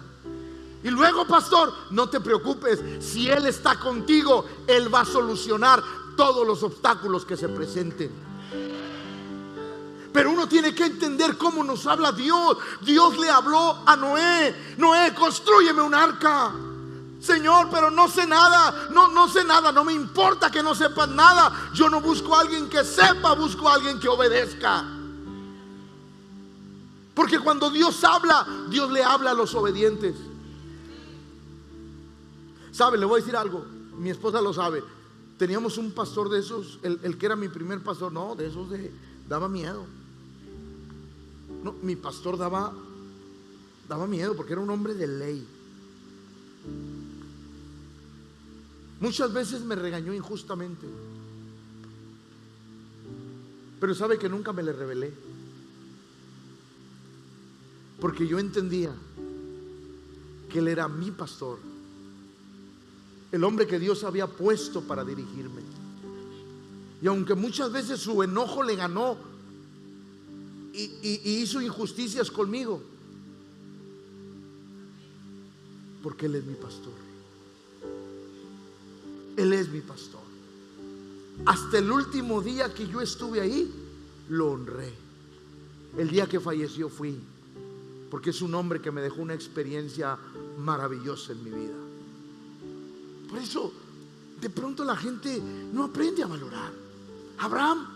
Y luego, pastor, no te preocupes, si Él está contigo, Él va a solucionar todos los obstáculos que se presenten. Pero uno tiene que entender cómo nos habla Dios. Dios le habló a Noé: Noé, constrúyeme un arca. Señor, pero no sé nada, no sé nada. No me importa que no sepas nada. Yo no busco a alguien que sepa, busco a alguien que obedezca. Porque cuando Dios habla, Dios le habla a los obedientes. ¿Sabe? Le voy a decir algo. Mi esposa lo sabe. Teníamos un pastor de esos, el que era mi primer pastor. No, de esos daba miedo. No, mi pastor daba miedo porque era un hombre de ley. Muchas veces me regañó injustamente, pero sabe que nunca me le rebelé, porque yo entendía que él era mi pastor, el hombre que Dios había puesto para dirigirme. Y aunque muchas veces su enojo le ganó y hizo injusticias conmigo, porque Él es mi pastor. Él es mi pastor. Hasta el último día que yo estuve ahí, lo honré. El día que falleció fui, porque es un hombre que me dejó una experiencia maravillosa en mi vida. Por eso, de pronto la gente no aprende a valorar. Abraham,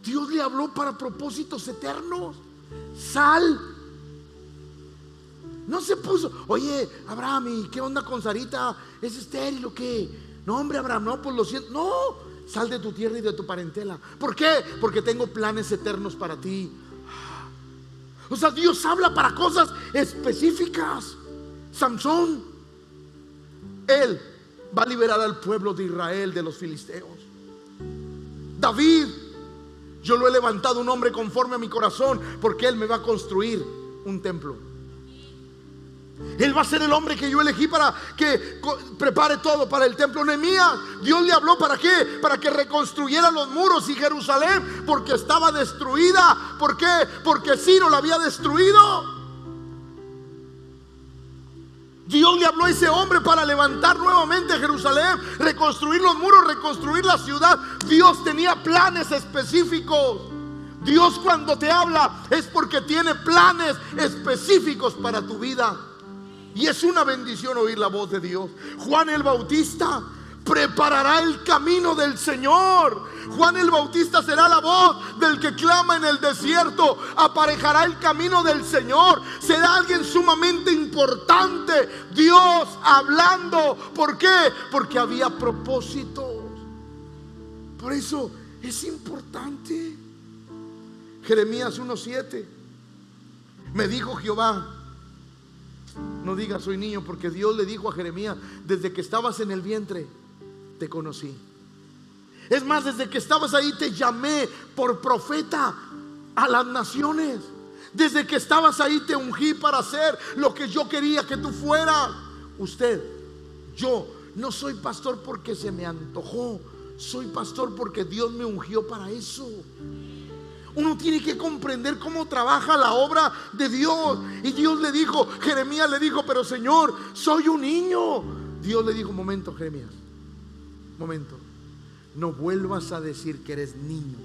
Dios le habló para propósitos eternos. Sal. No se puso, oye, Abraham, ¿y qué onda con Sarita? ¿Es estéril o qué? No, hombre, Abraham, no, pues lo siento. No, sal de tu tierra y de tu parentela. ¿Por qué? Porque tengo planes eternos para ti. O sea, Dios habla para cosas específicas. Samson, él va a liberar al pueblo de Israel de los filisteos. David, yo lo he levantado un hombre conforme a mi corazón, porque él me va a construir un templo. Él va a ser el hombre que yo elegí para que prepare todo para el templo. Nehemías, Dios le habló ¿para qué? Para que reconstruyera los muros y Jerusalén, porque estaba destruida. ¿Por qué? Porque Ciro la había destruido. Dios le habló a ese hombre para levantar nuevamente Jerusalén, reconstruir los muros, reconstruir la ciudad. Dios tenía planes específicos. Dios cuando te habla es porque tiene planes específicos para tu vida. Y es una bendición oír la voz de Dios. Juan el Bautista preparará el camino del Señor. Juan el Bautista será la voz del que clama en el desierto. Aparejará el camino del Señor. Será alguien sumamente importante. Dios hablando. ¿Por qué? Porque había propósitos. Por eso es importante. Jeremías 1:7. Me dijo Jehová. No digas soy niño, porque Dios le dijo a Jeremías: desde que estabas en el vientre te conocí. Es más, desde que estabas ahí te llamé por profeta a las naciones. Desde que estabas ahí te ungí para hacer lo que yo quería que tú fueras. Yo no soy pastor porque se me antojó. Soy pastor porque Dios me ungió para eso. Uno tiene que comprender cómo trabaja la obra de Dios. Y Dios le dijo, Jeremías le dijo: pero Señor, soy un niño. Dios le dijo: momento, Jeremías, momento, no vuelvas a decir que eres niño,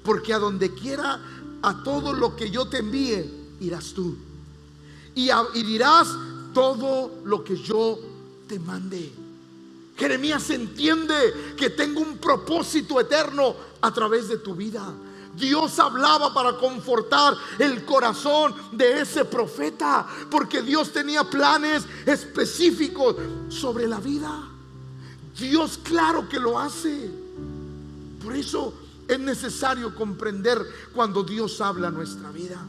porque a donde quiera, a todo lo que yo te envíe, irás tú, y dirás todo lo que yo te mande. Jeremías entiende que tengo un propósito eterno a través de tu vida. Dios hablaba para confortar el corazón de ese profeta, porque Dios tenía planes específicos sobre la vida. Dios, claro que lo hace. Por eso es necesario comprender cuando Dios habla a nuestra vida.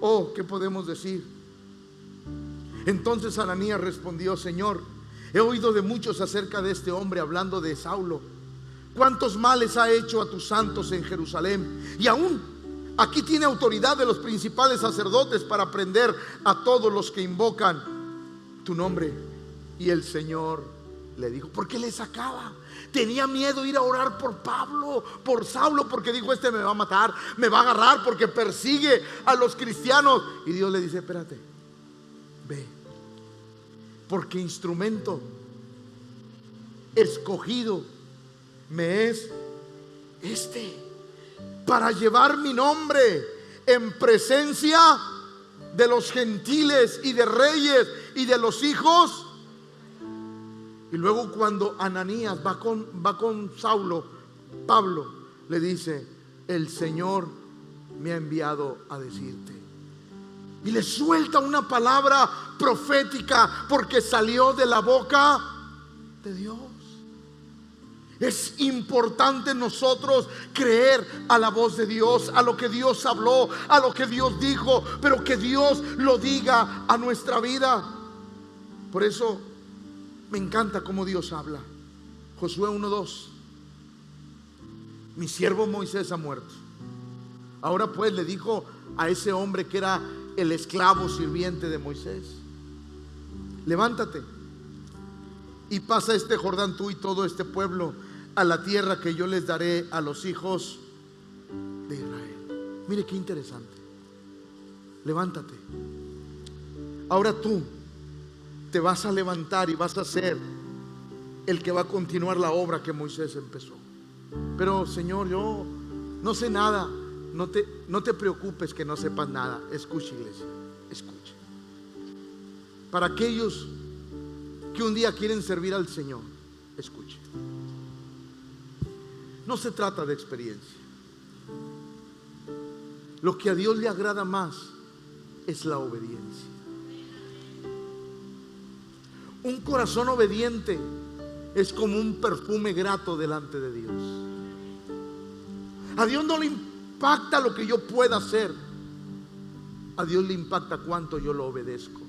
Oh, ¿qué podemos decir? Entonces Ananías respondió: Señor, he oído de muchos acerca de este hombre, hablando de Saulo. ¿Cuántos males ha hecho a tus santos en Jerusalén? Y aún aquí tiene autoridad de los principales sacerdotes para prender a todos los que invocan tu nombre. Y el Señor le dijo, ¿por qué le sacaba? Tenía miedo ir a orar por Pablo, por Saulo, porque dijo: este me va a matar, me va a agarrar porque persigue a los cristianos. Y Dios le dice: espérate, ve, porque instrumento escogido me es para llevar mi nombre en presencia de los gentiles y de reyes y de los hijos. Y luego cuando Ananías va con Saulo, Pablo le dice: el Señor me ha enviado a decirte. Y le suelta una palabra profética porque salió de la boca de Dios. Es importante nosotros creer a la voz de Dios, a lo que Dios habló, a lo que Dios dijo, pero que Dios lo diga a nuestra vida. Por eso me encanta cómo Dios habla. Josué 1:2. Mi siervo Moisés ha muerto. Ahora pues, le dijo a ese hombre que era el esclavo sirviente de Moisés: levántate y pasa este Jordán, tú y todo este pueblo, a la tierra que yo les daré a los hijos de Israel. Mire qué interesante. Levántate. Ahora tú te vas a levantar y vas a ser el que va a continuar la obra que Moisés empezó. Pero Señor, yo no sé nada. No te preocupes que no sepas nada. Escucha, iglesia, escucha. Para aquellos que un día quieren servir al Señor, escuche. No se trata de experiencia. Lo que a Dios le agrada más es la obediencia. Un corazón obediente es como un perfume grato delante de Dios. A Dios no le impacta lo que yo pueda hacer. A Dios le impacta cuánto yo lo obedezco.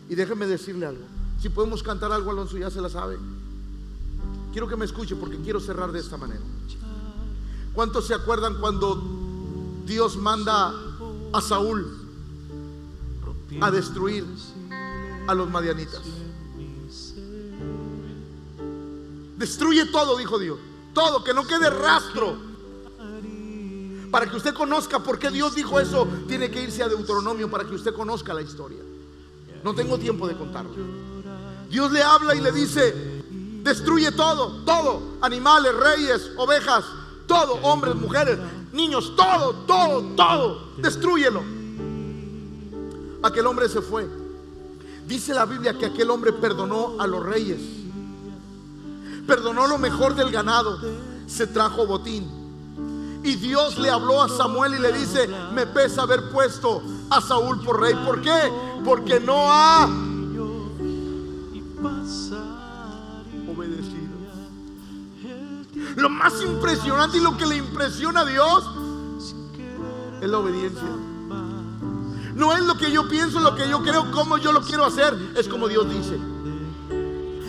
Y déjeme decirle algo. Si podemos cantar algo, Alonso ya se la sabe. Quiero que me escuche porque quiero cerrar de esta manera. ¿Cuántos se acuerdan cuando Dios manda a Saúl a destruir a los madianitas? Destruye todo, dijo Dios. Todo, que no quede rastro. Para que usted conozca por qué Dios dijo eso, tiene que irse a Deuteronomio para que usted conozca la historia. No tengo tiempo de contarlo. Dios le habla y le dice: destruye todo, todo, animales, reyes, ovejas, todo, hombres, mujeres, niños, todo, destrúyelo. Aquel hombre se fue. Dice la Biblia que aquel hombre perdonó a los reyes, perdonó lo mejor del ganado, se trajo botín. Y Dios le habló a Samuel y le dice: me pesa haber puesto a Saúl por rey. ¿Por qué? Porque no ha obedecido. Lo más impresionante y lo que le impresiona a Dios es la obediencia. No es lo que yo pienso, lo que yo creo, cómo yo lo quiero hacer. Es como Dios dice.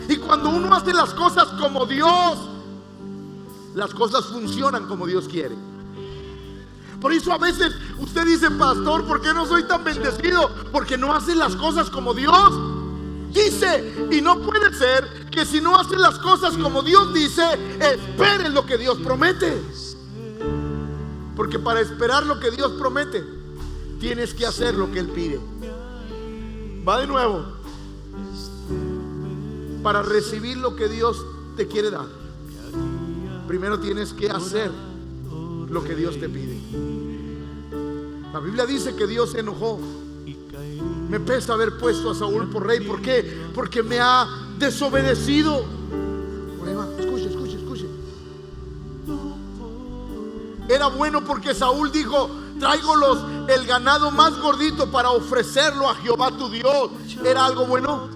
Y cuando uno hace las cosas como Dios, las cosas funcionan como Dios quiere. Por eso a veces usted dice: pastor, ¿por qué no soy tan bendecido? Porque no hace las cosas como Dios dice. Y no puede ser que si no hace las cosas como Dios dice, espere lo que Dios promete. Porque para esperar lo que Dios promete, tienes que hacer lo que Él pide. Va de nuevo. Para recibir lo que Dios te quiere dar, primero tienes que hacer lo que Dios te pide. La Biblia dice que Dios se enojó. Me pesa haber puesto a Saúl por rey. ¿Por qué? Porque me ha desobedecido. Escuche. Era bueno porque Saúl dijo: traigo el ganado más gordito para ofrecerlo a Jehová tu Dios. ¿Era algo bueno?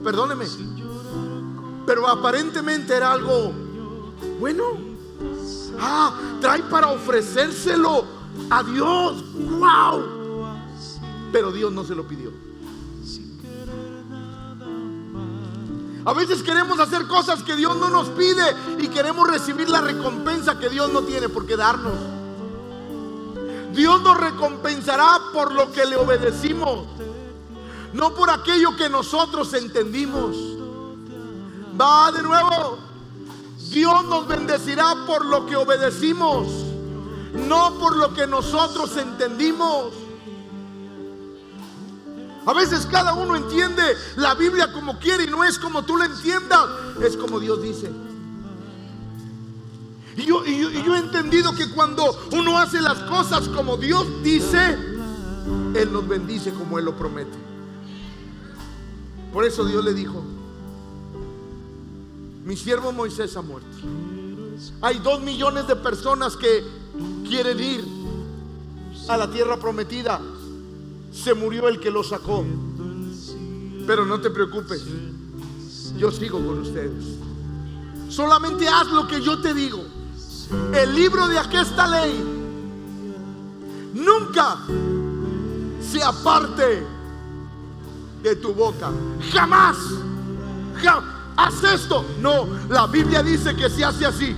Perdóneme, pero aparentemente era algo bueno. Trae para ofrecérselo a Dios. ¡Wow! Pero Dios no se lo pidió. A veces queremos hacer cosas que Dios no nos pide y queremos recibir la recompensa que Dios no tiene por qué darnos. Dios nos recompensará por lo que le obedecimos, no por aquello que nosotros entendimos. Va de nuevo. Dios nos bendecirá por lo que obedecimos, no por lo que nosotros entendimos. A veces cada uno entiende la Biblia como quiere y no es como tú la entiendas, es como Dios dice. Y yo he entendido que cuando uno hace las cosas como Dios dice, Él nos bendice como Él lo promete. Por eso Dios le dijo: mi siervo Moisés ha muerto. Hay 2 millones de personas que quieren ir a la tierra prometida. Se murió el que los sacó. Pero no te preocupes, yo sigo con ustedes. Solamente haz lo que yo te digo. El libro de esta ley nunca se aparte de tu boca. Jamás. Haz esto. No, la Biblia dice que se hace así.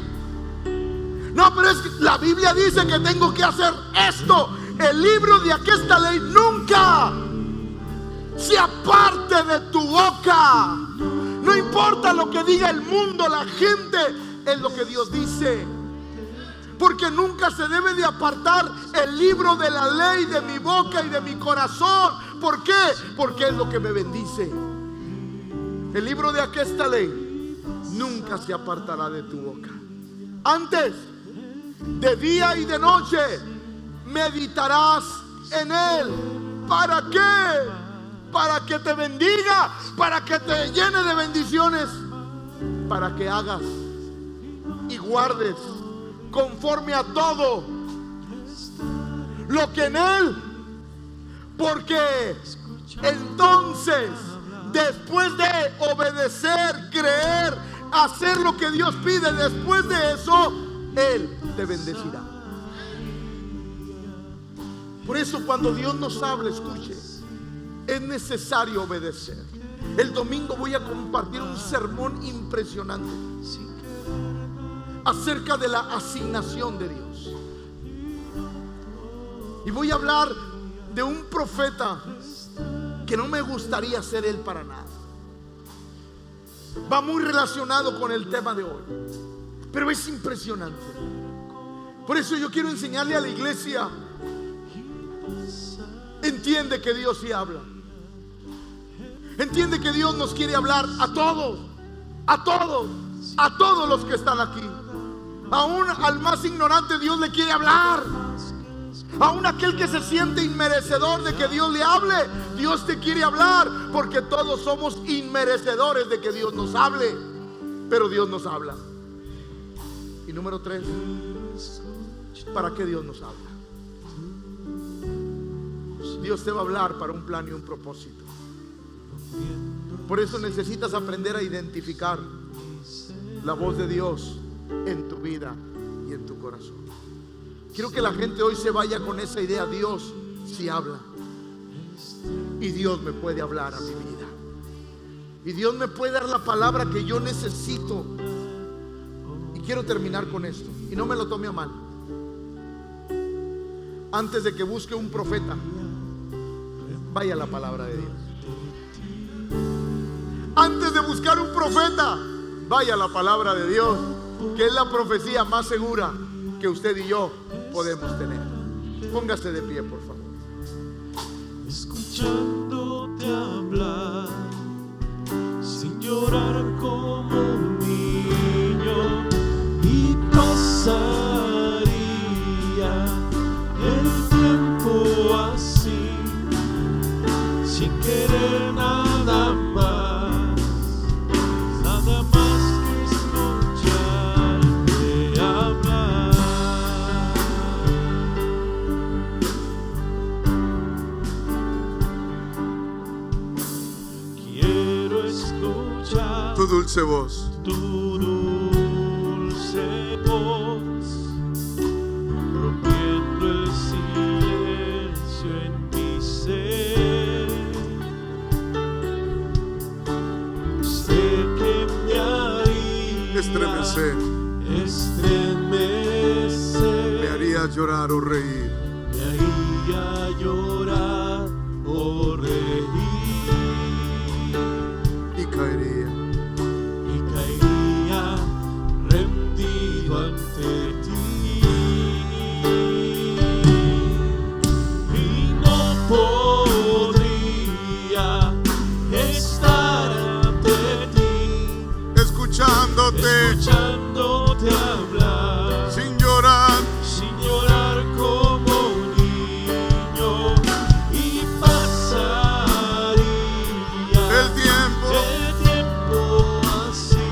No, pero es que la Biblia dice que tengo que hacer esto. El libro de esta ley nunca se aparte de tu boca. No importa lo que diga el mundo, la gente, es lo que Dios dice. Porque nunca se debe de apartar el libro de la ley de mi boca y de mi corazón. ¿Por qué? Porque es lo que me bendice. El libro de esta ley nunca se apartará de tu boca. Antes, de día y de noche, meditarás en él. ¿Para qué? Para que te bendiga, para que te llene de bendiciones, para que hagas y guardes conforme a todo lo que en él. Porque entonces, después de obedecer, creer, hacer lo que Dios pide, después de eso, Él te bendecirá. Por eso cuando Dios nos habla, escuche, es necesario obedecer. El domingo voy a compartir un sermón impresionante acerca de la asignación de Dios. Y voy a hablar de un profeta que no me gustaría ser él para nada. Va muy relacionado con el tema de hoy, pero es impresionante. Por eso yo quiero enseñarle a la iglesia: entiende que Dios sí habla. Entiende que Dios nos quiere hablar a todos, a todos, a todos los que están aquí. Aún al más ignorante Dios le quiere hablar. Aún aquel que se siente inmerecedor de que Dios le hable, Dios te quiere hablar, porque todos somos inmerecedores de que Dios nos hable, pero Dios nos habla. Y número 3, ¿para qué Dios nos habla? Dios te va a hablar para un plan y un propósito. Por eso necesitas aprender a identificar la voz de Dios en tu vida y en tu corazón. Quiero que la gente hoy se vaya con esa idea: Dios sí habla, y Dios me puede hablar a mi vida, y Dios me puede dar la palabra que yo necesito. Y quiero terminar con esto, y no me lo tome a mal. Antes de que busque un profeta, vaya a la palabra de Dios. Antes de buscar un profeta, vaya a la palabra de Dios, que es la profecía más segura que usted y yo podemos tener. Póngase de pie, por favor. Escuchándote hablar, sin llorar como un niño, y pasaría el tiempo así, sin querer nada más, nada más que escucharte hablar. Quiero escuchar Tu dulce voz, tu dulce voz, rompiendo el silencio en mi ser. Sé que me haría estremecer, estremecer, me haría llorar o reír. me haría llorar o reír, Y caería y caería rendido ante ti, y no podría estar ante ti, escuchándote, escuchándote hablar, sin llorar, sin llorar como un niño, y pasaría el tiempo así,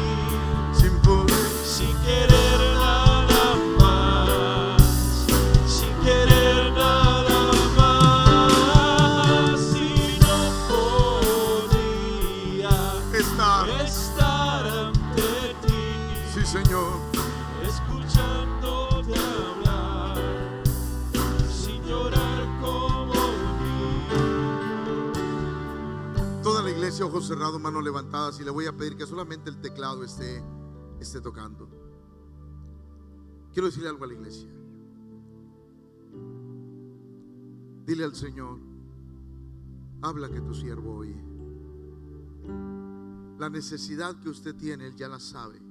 sin poder. sin querer nada más, Señor. escuchándote hablar, sin llorar como niño. Toda la iglesia, ojos cerrados, manos levantadas, y le voy a pedir que solamente el teclado esté tocando. Quiero decirle algo a la iglesia. Dile al Señor: habla, que tu siervo oye. La necesidad que usted tiene, Él ya la sabe.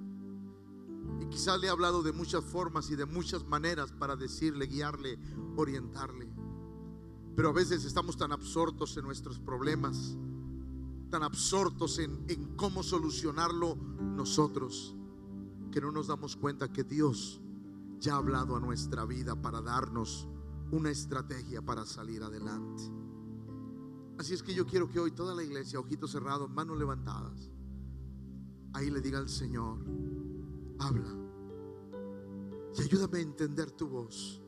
Y quizás le he hablado de muchas formas y de muchas maneras para decirle, guiarle, orientarle. Pero a veces estamos tan absortos en nuestros problemas, tan absortos en cómo solucionarlo nosotros, que no nos damos cuenta que Dios ya ha hablado a nuestra vida para darnos una estrategia para salir adelante. Así es que yo quiero que hoy toda la iglesia, ojitos cerrados, manos levantadas, ahí le diga al Señor: habla y ayúdame a entender tu voz.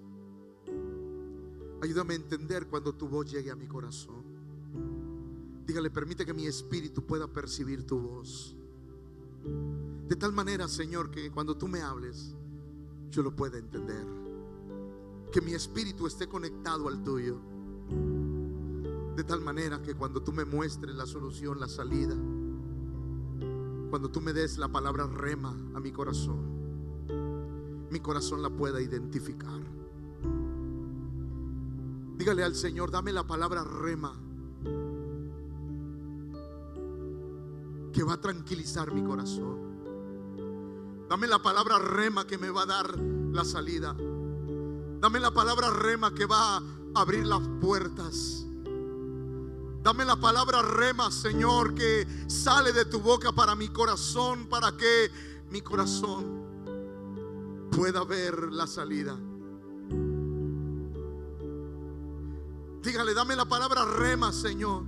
Ayúdame a entender cuando tu voz llegue a mi corazón. Dígale: permite que mi espíritu pueda percibir tu voz, de tal manera, Señor, que cuando tú me hables yo lo pueda entender, que mi espíritu esté conectado al tuyo, de tal manera que cuando tú me muestres la solución, la salida, cuando tú me des la palabra rema a mi corazón la pueda identificar. Dígale al Señor: dame la palabra rema que va a tranquilizar mi corazón. Dame la palabra rema que me va a dar la salida. Dame la palabra rema que va a abrir las puertas. Dame la palabra rema, Señor, que sale de tu boca para mi corazón, para que mi corazón pueda ver la salida. Dígale: dame la palabra rema, Señor.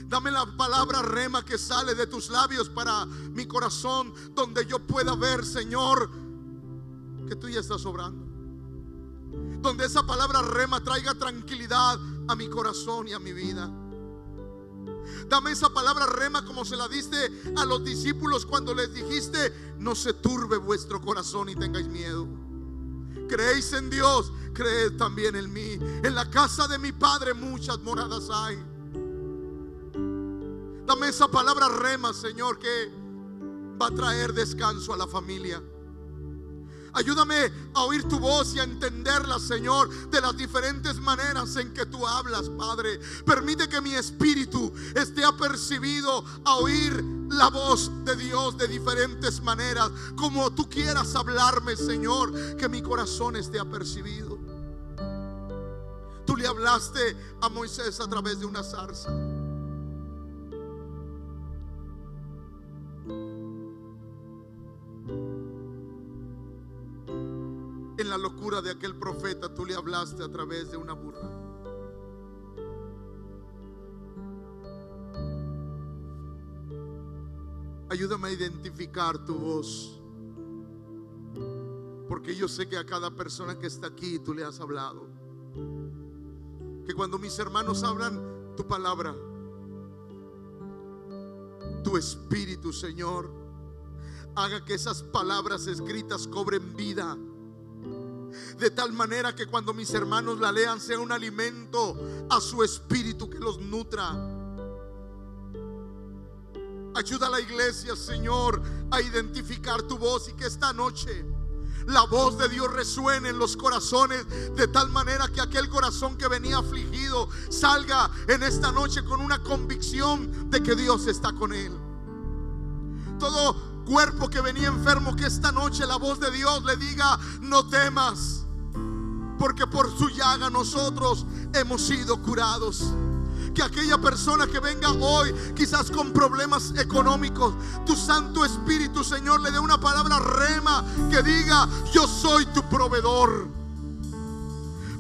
Dame la palabra rema que sale de tus labios para mi corazón, donde yo pueda ver, Señor, que tú ya estás obrando. Donde esa palabra rema traiga tranquilidad a mi corazón y a mi vida. Dame esa palabra rema como se la diste a los discípulos cuando les dijiste: no se turbe vuestro corazón y tengáis miedo. Creéis en Dios, creed también en mí. En la casa de mi Padre muchas moradas hay. Dame esa palabra rema, Señor, que va a traer descanso a la familia. Ayúdame a oír tu voz y a entenderla, Señor, de las diferentes maneras en que tú hablas, Padre. Permite que mi espíritu esté apercibido a oír la voz de Dios de diferentes maneras, como tú quieras hablarme, Señor. Que mi corazón esté apercibido. Tú le hablaste a Moisés a través de una zarza. En la locura de aquel profeta, tú le hablaste a través de una burra. Ayúdame a identificar tu voz, porque yo sé que a cada persona que está aquí tú le has hablado. Que cuando mis hermanos hablan tu palabra, tu espíritu, Señor, haga que esas palabras escritas cobren vida, de tal manera que cuando mis hermanos la lean sea un alimento a su espíritu que los nutra. Ayuda a la iglesia, Señor, a identificar tu voz, y que esta noche la voz de Dios resuene en los corazones, de tal manera que aquel corazón que venía afligido salga en esta noche con una convicción de que Dios está con él. Todo cuerpo que venía enfermo, que esta noche la voz de Dios le diga: no temas, porque por su llaga nosotros hemos sido curados. Que aquella persona que venga hoy quizás con problemas económicos, tu Santo Espíritu, Señor, le dé una palabra rema que diga: yo soy tu proveedor.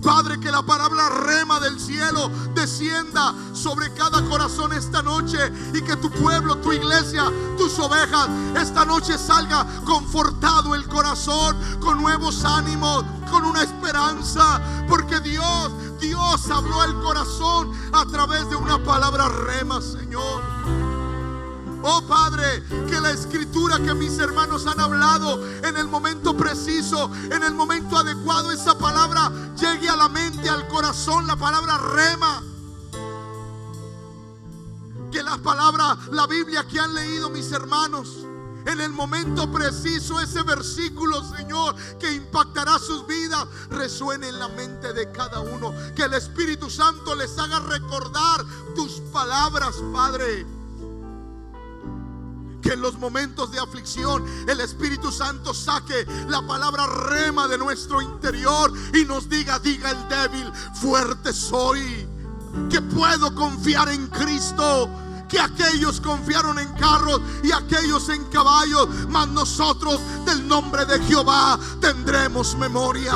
Padre, que la palabra rema del cielo descienda sobre cada corazón esta noche, y que tu pueblo, tu iglesia, tus ovejas esta noche salga confortado el corazón, con nuevos ánimos, con una esperanza, porque Dios habló al corazón a través de una palabra rema, Señor. Oh Padre, que la escritura que mis hermanos han hablado en el momento preciso, en el momento adecuado, esa palabra llegue a la mente, al corazón, la palabra rema. Que la palabra, la Biblia que han leído mis hermanos, en el momento preciso, ese versículo, Señor, que impactará sus vidas, resuene en la mente de cada uno. Que el Espíritu Santo les haga recordar tus palabras, Padre. Que en los momentos de aflicción el Espíritu Santo saque la palabra rema de nuestro interior y nos diga el débil, fuerte soy. Que puedo confiar en Cristo. Que aquellos confiaron en carros y aquellos en caballos, mas nosotros del nombre de Jehová tendremos memoria.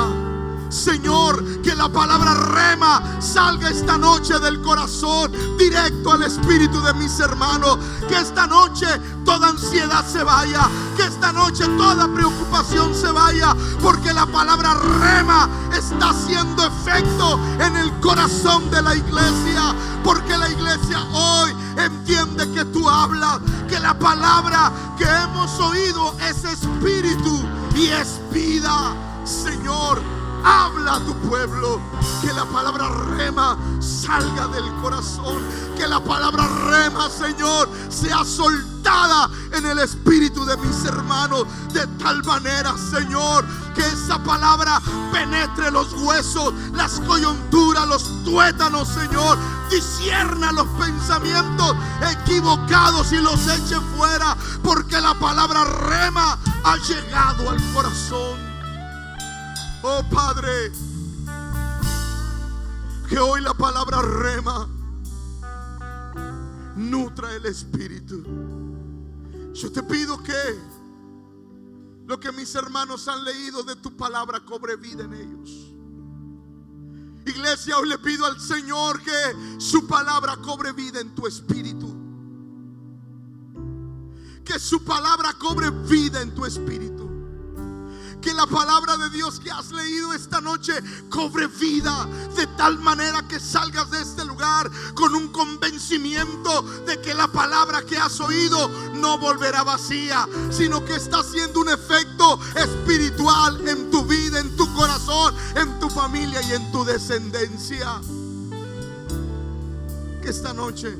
Señor, que la palabra rema salga esta noche del corazón directo al espíritu de mis hermanos. Que esta noche toda ansiedad se vaya, que esta noche toda preocupación se vaya, porque la palabra rema está haciendo efecto en el corazón de la iglesia. Porque la iglesia hoy entiende que tú hablas, que la palabra que hemos oído es espíritu y es vida. Señor, habla a tu pueblo. Que la palabra rema salga del corazón. Que la palabra rema, Señor, sea soltada en el espíritu de mis hermanos. De tal manera, Señor, que esa palabra penetre los huesos, las coyunturas, los tuétanos, Señor. Discierna los pensamientos equivocados y los eche fuera. Porque la palabra rema ha llegado al corazón. Oh Padre, que hoy la palabra rema nutra el espíritu. Yo te pido que lo que mis hermanos han leído de tu palabra cobre vida en ellos. Iglesia, hoy le pido al Señor que su palabra cobre vida en tu espíritu. Que su palabra cobre vida en tu espíritu. Que la palabra de Dios que has leído esta noche cobre vida, de tal manera que salgas de este lugar con un convencimiento de que la palabra que has oído no volverá vacía, sino que está haciendo un efecto espiritual en tu vida, en tu corazón, en tu familia y en tu descendencia. Que esta noche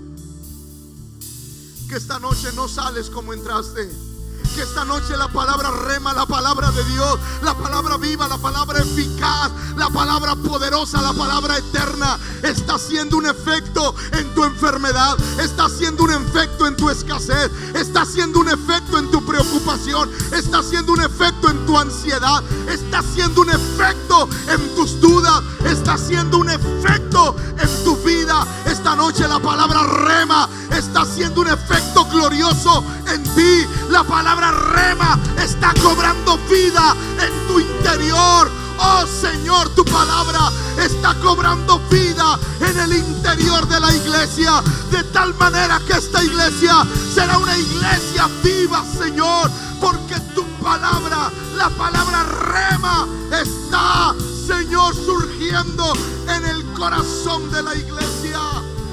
no sales como entraste. Que esta noche la palabra rema, la palabra de Dios, la palabra viva, la palabra eficaz, la palabra poderosa, la palabra eterna, está haciendo un efecto en tu enfermedad, está haciendo un efecto en tu escasez, está haciendo un efecto en tu preocupación, está haciendo un efecto en tu ansiedad, está haciendo un efecto en tus dudas, está haciendo un efecto en tu vida. Esta noche la palabra rema está haciendo un efecto glorioso en ti. La palabra rema está cobrando vida en tu interior. Oh Señor, tu palabra está cobrando vida en el interior de la iglesia, de tal manera que esta iglesia será una iglesia viva, Señor, porque tu palabra, la palabra rema, está, Señor, surgiendo en el corazón de la iglesia.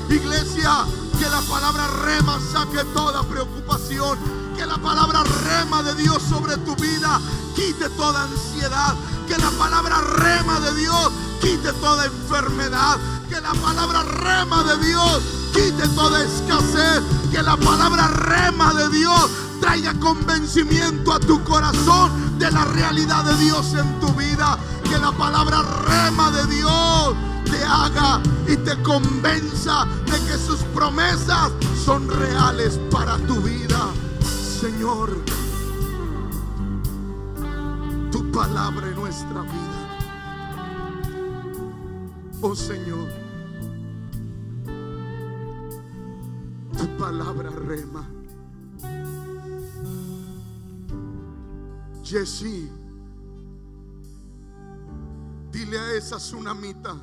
Iglesia, que la palabra rema saque toda preocupación. Que la palabra rema de Dios sobre tu vida quite toda ansiedad. Que la palabra rema de Dios quite toda enfermedad. Que la palabra rema de Dios quite toda escasez. Que la palabra rema de Dios traiga convencimiento a tu corazón de la realidad de Dios en tu vida. Que la palabra rema de Dios te haga y te convenza de que sus promesas son reales para tu vida. Señor, tu palabra en nuestra vida. Oh Señor, tu palabra rema. Jessy, dile a esa tsunamita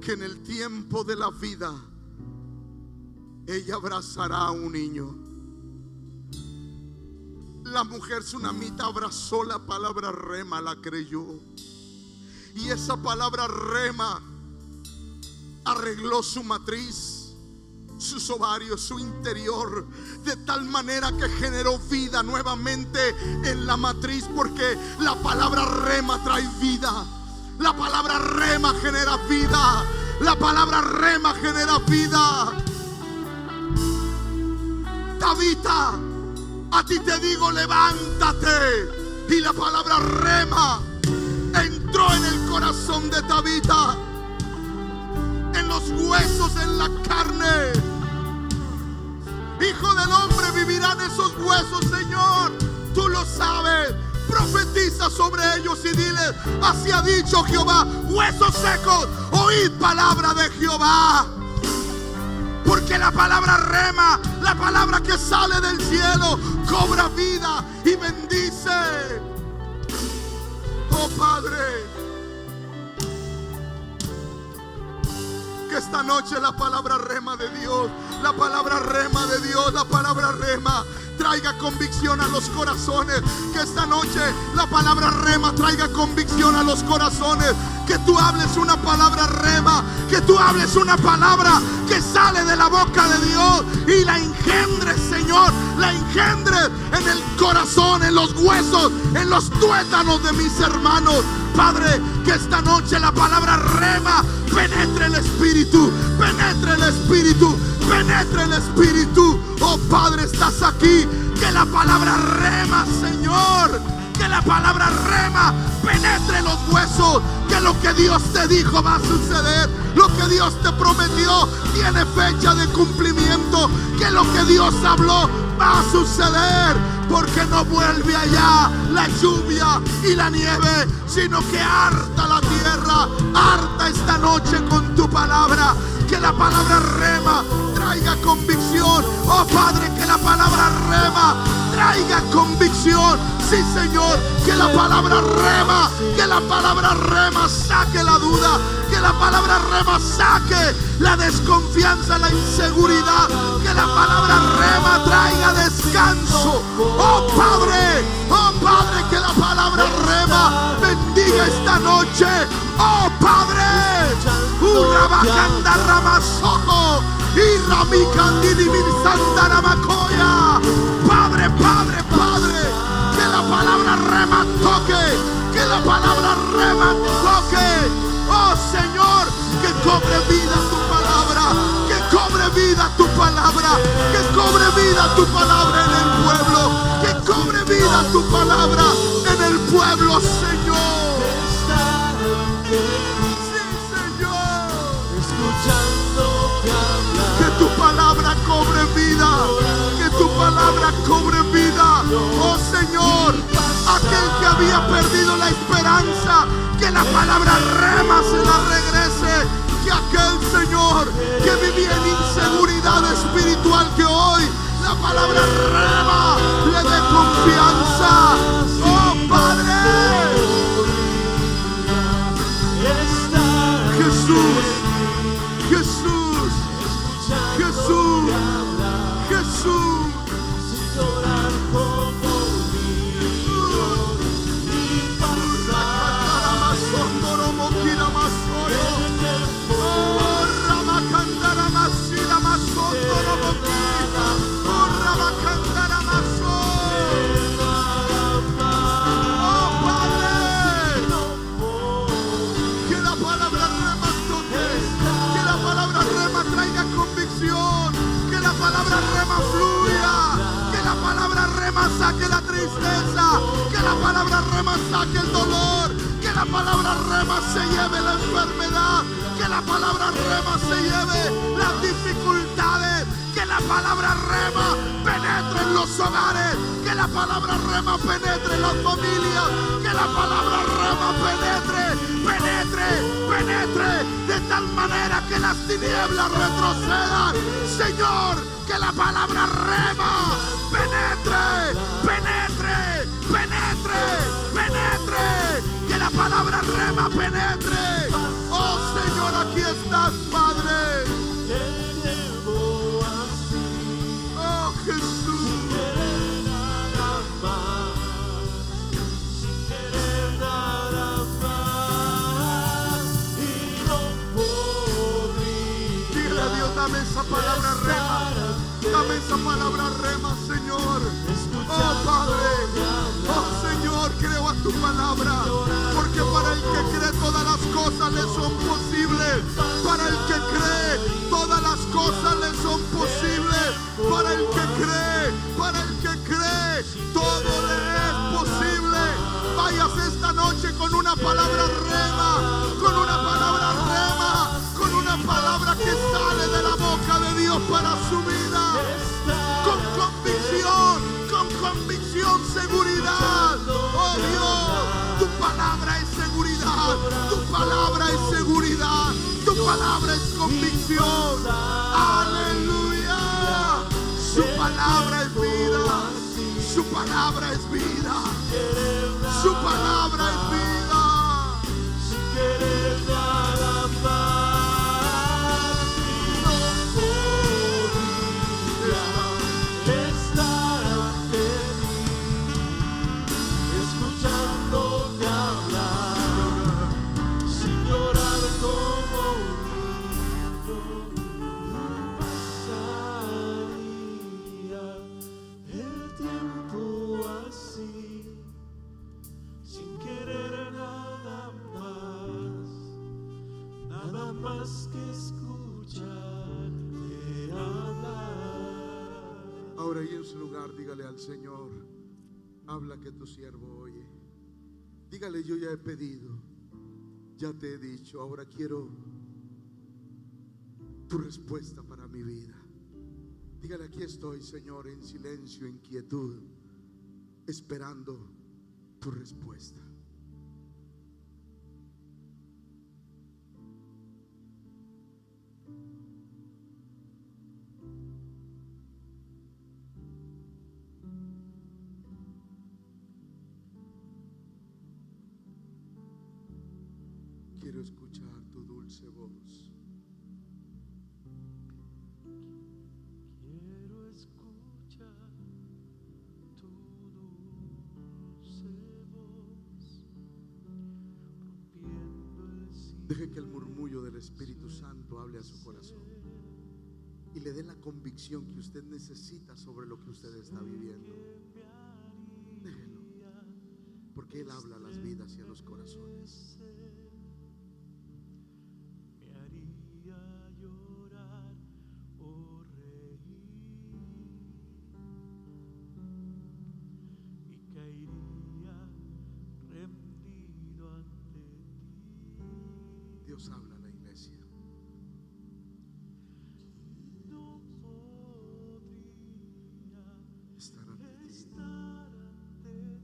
que en el tiempo de la vida ella abrazará a un niño. La mujer tsunamita abrazó la palabra rema, la creyó. Y esa palabra rema arregló su matriz. sus ovarios, su interior, de tal manera que generó vida nuevamente en la matriz, porque la palabra rema trae vida. La palabra rema genera vida. La palabra rema genera vida. Tabita, a ti te digo, levántate. Y la palabra rema entró en el corazón de Tabita, en los huesos, en la carne. Hijo del hombre, vivirán esos huesos, Señor. Tú lo sabes. Profetiza sobre ellos y diles: así ha dicho Jehová, huesos secos, oíd palabra de Jehová. Porque la palabra rema, la palabra que sale del cielo, cobra vida y bendice. Oh Padre, que esta noche la palabra rema de Dios, la palabra rema de Dios, la palabra rema traiga convicción a los corazones. Que esta noche la palabra rema traiga convicción a los corazones. Que tú hables una palabra rema, que tú hables una palabra que sale de la boca de Dios y la engendres, Señor, la engendres en el corazón, en los huesos, en los tuétanos de mis hermanos. Padre, que esta noche la palabra rema penetre el espíritu, penetre el espíritu, penetre el espíritu. Oh Padre, estás aquí. Que la palabra rema, Señor, que la palabra rema penetre los huesos. Que lo que Dios te dijo va a suceder. Lo que Dios te prometió tiene fecha de cumplimiento. Que lo que Dios habló va a suceder. Porque no vuelve allá la lluvia y la nieve, sino que harta la tierra. Harta esta noche con tu palabra. Que la palabra rema traiga convicción. Oh Padre, que la palabra rema traiga convicción. Sí, Señor, que la palabra rema, que la palabra rema saque la duda, que la palabra rema saque la desconfianza, la inseguridad, que la palabra rema traiga descanso. Oh Padre, que la palabra rema bendiga esta noche. Oh Padre, Urabacanda Ramasoco y Ramicandini Sandarabacoya. Padre, Padre, Padre, que la palabra rema toque, que la palabra rema toque. Oh Señor, que cobre vida tu palabra, que cobre vida tu palabra, que cobre vida tu palabra en el pueblo, que cobre vida tu palabra en el pueblo, Señor. Sí, Señor. Escuchándote hablar. Que tu palabra cobre vida, que tu palabra cobre vida. Oh Señor, aquel que había perdido la esperanza, que la palabra rema se la regrese. Que aquel Señor que vivía en inseguridad espiritual, que hoy la palabra rema le dé confianza. Oh Padre, Jesús, Jesús, Jesús, Jesús. Saque la tristeza, que la palabra rema saque el dolor, que la palabra rema se lleve la enfermedad, que la palabra rema se lleve las dificultades, que la palabra rema penetre en los hogares, que la palabra rema penetre en las familias, que la palabra rema penetre de tal manera que las tinieblas retrocedan. Señor, que la palabra rema penetre, que la palabra rema penetre. Oh Señor, aquí estás, Padre. Oh Jesús. Dile a Dios, dame esa palabra rema. Dame esa palabra rema, Señor. Oh Padre, oh Señor, creo a tu palabra, porque para el que cree todas las cosas le son posibles. Para el que cree todas las cosas le son posibles. Para el que cree, todo le es posible. Vayas esta noche con una palabra rema, con una palabra rema, con una palabra que sale de la boca de Dios para su vida. Con convicción, seguridad. Oh Dios, tu palabra es seguridad, tu palabra es seguridad, tu palabra es convicción. Aleluya. Su palabra es vida, su palabra es vida, su palabra es vida. Sin querer nada más, no podría estar ante ti, escuchándote hablar, sin llorar como un niño. Pasaría el tiempo así, sin querer nada más que escucharte hablar. Ahora ahí en su lugar, dígale al Señor: habla que tu siervo oye. Dígale: yo ya he pedido, ya te he dicho, ahora quiero tu respuesta para mi vida. Dígale: aquí estoy, Señor, en silencio, en quietud, esperando tu respuesta. Quiero escuchar tu dulce voz. Quiero escuchar tu dulce voz, rompiendo el silencio. Deje que el murmullo del Espíritu Santo hable a su corazón y le dé la convicción que usted necesita sobre lo que usted está viviendo. Déjelo, porque Él habla a las vidas y a los corazones. Me haría llorar o reír y caería rendido ante ti. Dios habla a la iglesia. No podría Estar ante ti, estar ante ti,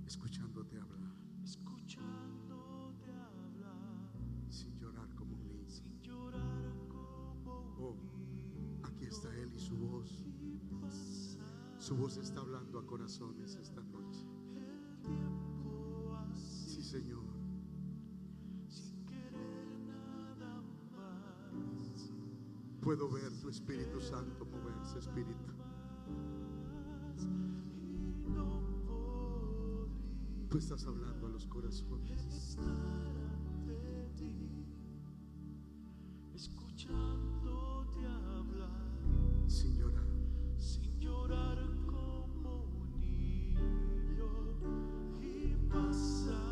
escuchándote hablar, escuchándote hablar, sin llorar como un niño. sin llorar como Oh, aquí está Él y su voz. Su voz está hablando a corazones esta noche. Sí, Señor. sin querer nada más. Puedo ver tu Espíritu Santo moverse, Espíritu. Y no podría Tú estás hablando a los corazones. estar ante ti, escuchándote hablar, Sin llorar. sin llorar como un niño, y pasaría.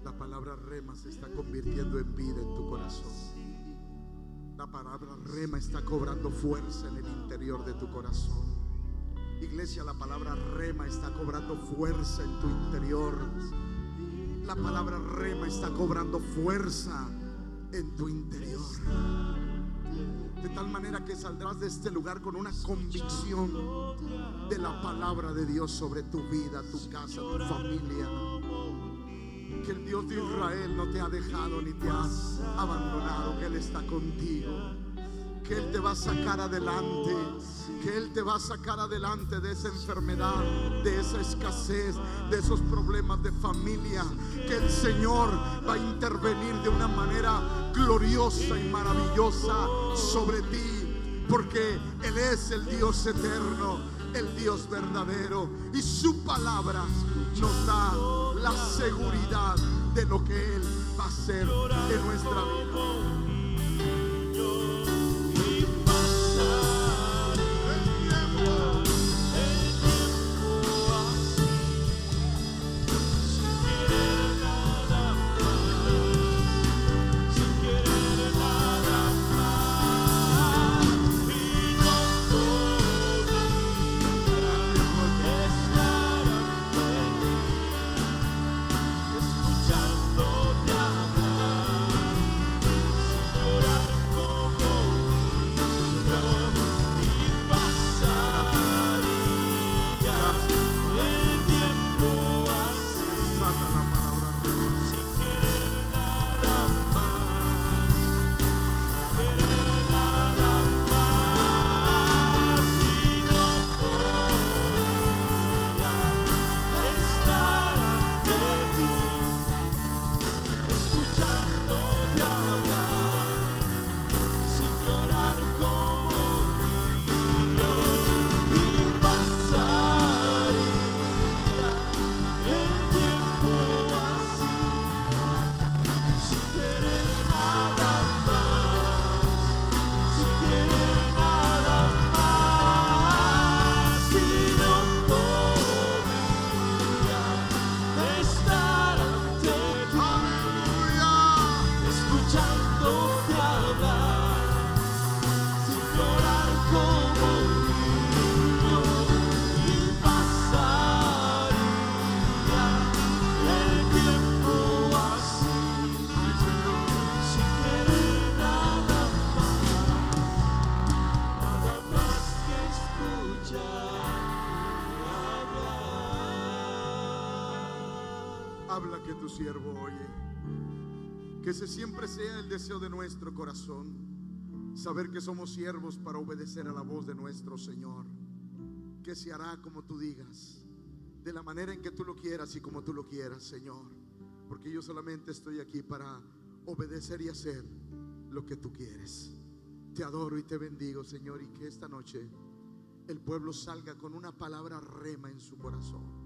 La palabra rema se está convirtiendo en vida en tu corazón. La palabra rema está cobrando fuerza en el interior de tu corazón. Iglesia, la palabra rema está cobrando fuerza en tu interior. La palabra rema está cobrando fuerza en tu interior. De tal manera que saldrás de este lugar con una convicción de la palabra de Dios sobre tu vida, tu casa, tu familia. Que el Dios de Israel no te ha dejado ni te ha abandonado, que Él está contigo, que Él te va a sacar adelante, que Él te va a sacar adelante de esa enfermedad, de esa escasez, de esos problemas de familia, que el Señor va a intervenir de una manera gloriosa y maravillosa sobre ti, porque Él es el Dios eterno, el Dios verdadero, y su palabra nos da la seguridad de lo que Él va a hacer en nuestra vida. Y pasaría Habla que tu siervo oye. Que ese siempre sea el deseo de nuestro corazón, saber que somos siervos para obedecer a la voz de nuestro Señor. Que se hará como tú digas, de la manera en que tú lo quieras y como tú lo quieras, Señor. Porque yo solamente estoy aquí para obedecer y hacer lo que tú quieres. Te adoro y te bendigo, Señor, y que esta noche el pueblo salga con una palabra rema en su corazón,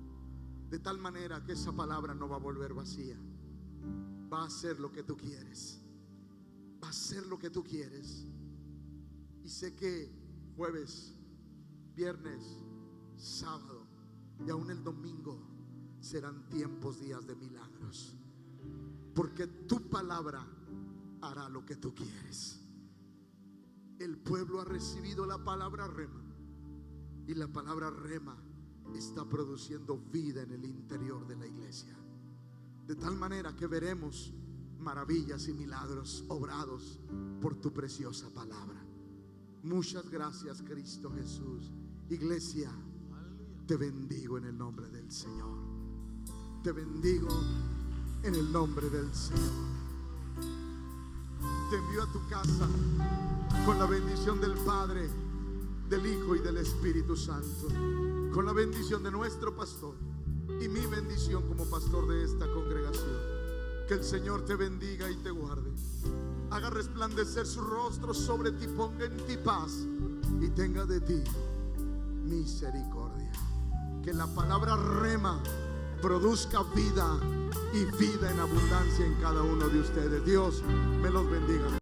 de tal manera que esa palabra no va a volver vacía. Va a hacer lo que tú quieres. Va a hacer lo que tú quieres. Y sé que jueves, viernes, sábado y aún el domingo serán tiempos, días de milagros, porque tu palabra hará lo que tú quieres. El pueblo ha recibido la palabra rema, y la palabra rema está produciendo vida en el interior de la iglesia, de tal manera que veremos maravillas y milagros obrados por tu preciosa palabra. Muchas gracias, Cristo Jesús. Iglesia, te bendigo en el nombre del Señor. Te bendigo en el nombre del Señor. Te envío a tu casa con la bendición del Padre, del Hijo y del Espíritu Santo, con la bendición de nuestro pastor y mi bendición como pastor de esta congregación. Que el Señor te bendiga y te guarde, haga resplandecer su rostro sobre ti, ponga en ti paz y tenga de ti misericordia. Que la palabra rema produzca vida y vida en abundancia en cada uno de ustedes. Dios me los bendiga.